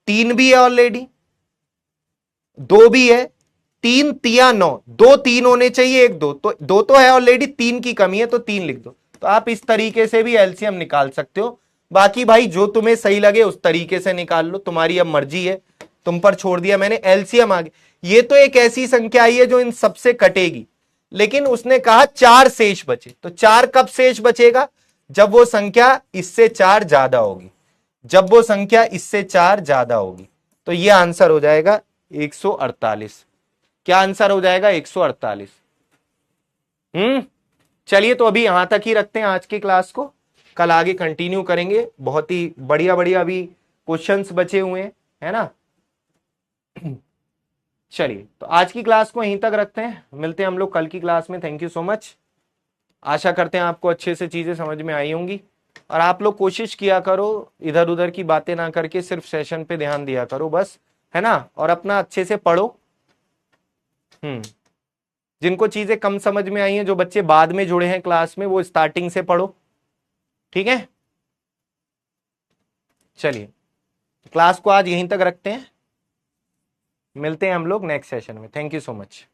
3 भी है ऑलरेडी, 2 भी है, 3 तिया 9, 2 3 होने चाहिए, 1 2, तो 2 तो है ऑलरेडी, 3 की कमी है तो 3 लिख दो। तो आप इस तरीके से भी एलसीएम निकाल सकते हो। बाकी भाई जो तुम्हें सही लगे उस तरीके से निकाल लो, तुम्हारी अब मर्जी है, तुम पर छोड़ दिया मैंने। एलसीएम आगे, ये तो एक ऐसी संख्या आई है जो इन सबसे कटेगी, लेकिन उसने कहा 4 शेष बचे, तो 4 कब शेष बचेगा, जब वो संख्या इससे 4 ज्यादा होगी, जब वो संख्या इससे 4 ज्यादा होगी। तो ये आंसर हो जाएगा 148। क्या आंसर हो जाएगा, 148। चलिए तो अभी यहां तक ही रखते हैं आज की क्लास को, कल आगे कंटिन्यू करेंगे। बहुत ही बढ़िया बढ़िया अभी क्वेश्चंस बचे हुए हैं, है ना। चलिए तो आज की क्लास को यहीं तक रखते हैं, मिलते हैं हम लोग कल की क्लास में। Thank you so much. आशा करते हैं आपको अच्छे से चीजें समझ में आई होंगी, और आप लोग कोशिश किया करो इधर उधर की बातें ना करके सिर्फ सेशन पे ध्यान दिया करो बस, है ना। और अपना अच्छे से पढ़ो। जिनको चीजें कम समझ में आई हैं, जो बच्चे बाद में जुड़े हैं क्लास में, वो स्टार्टिंग से पढ़ो, ठीक है। चलिए क्लास को आज यहीं तक रखते हैं, मिलते हैं हम लोग नेक्स्ट सेशन में। Thank you so much.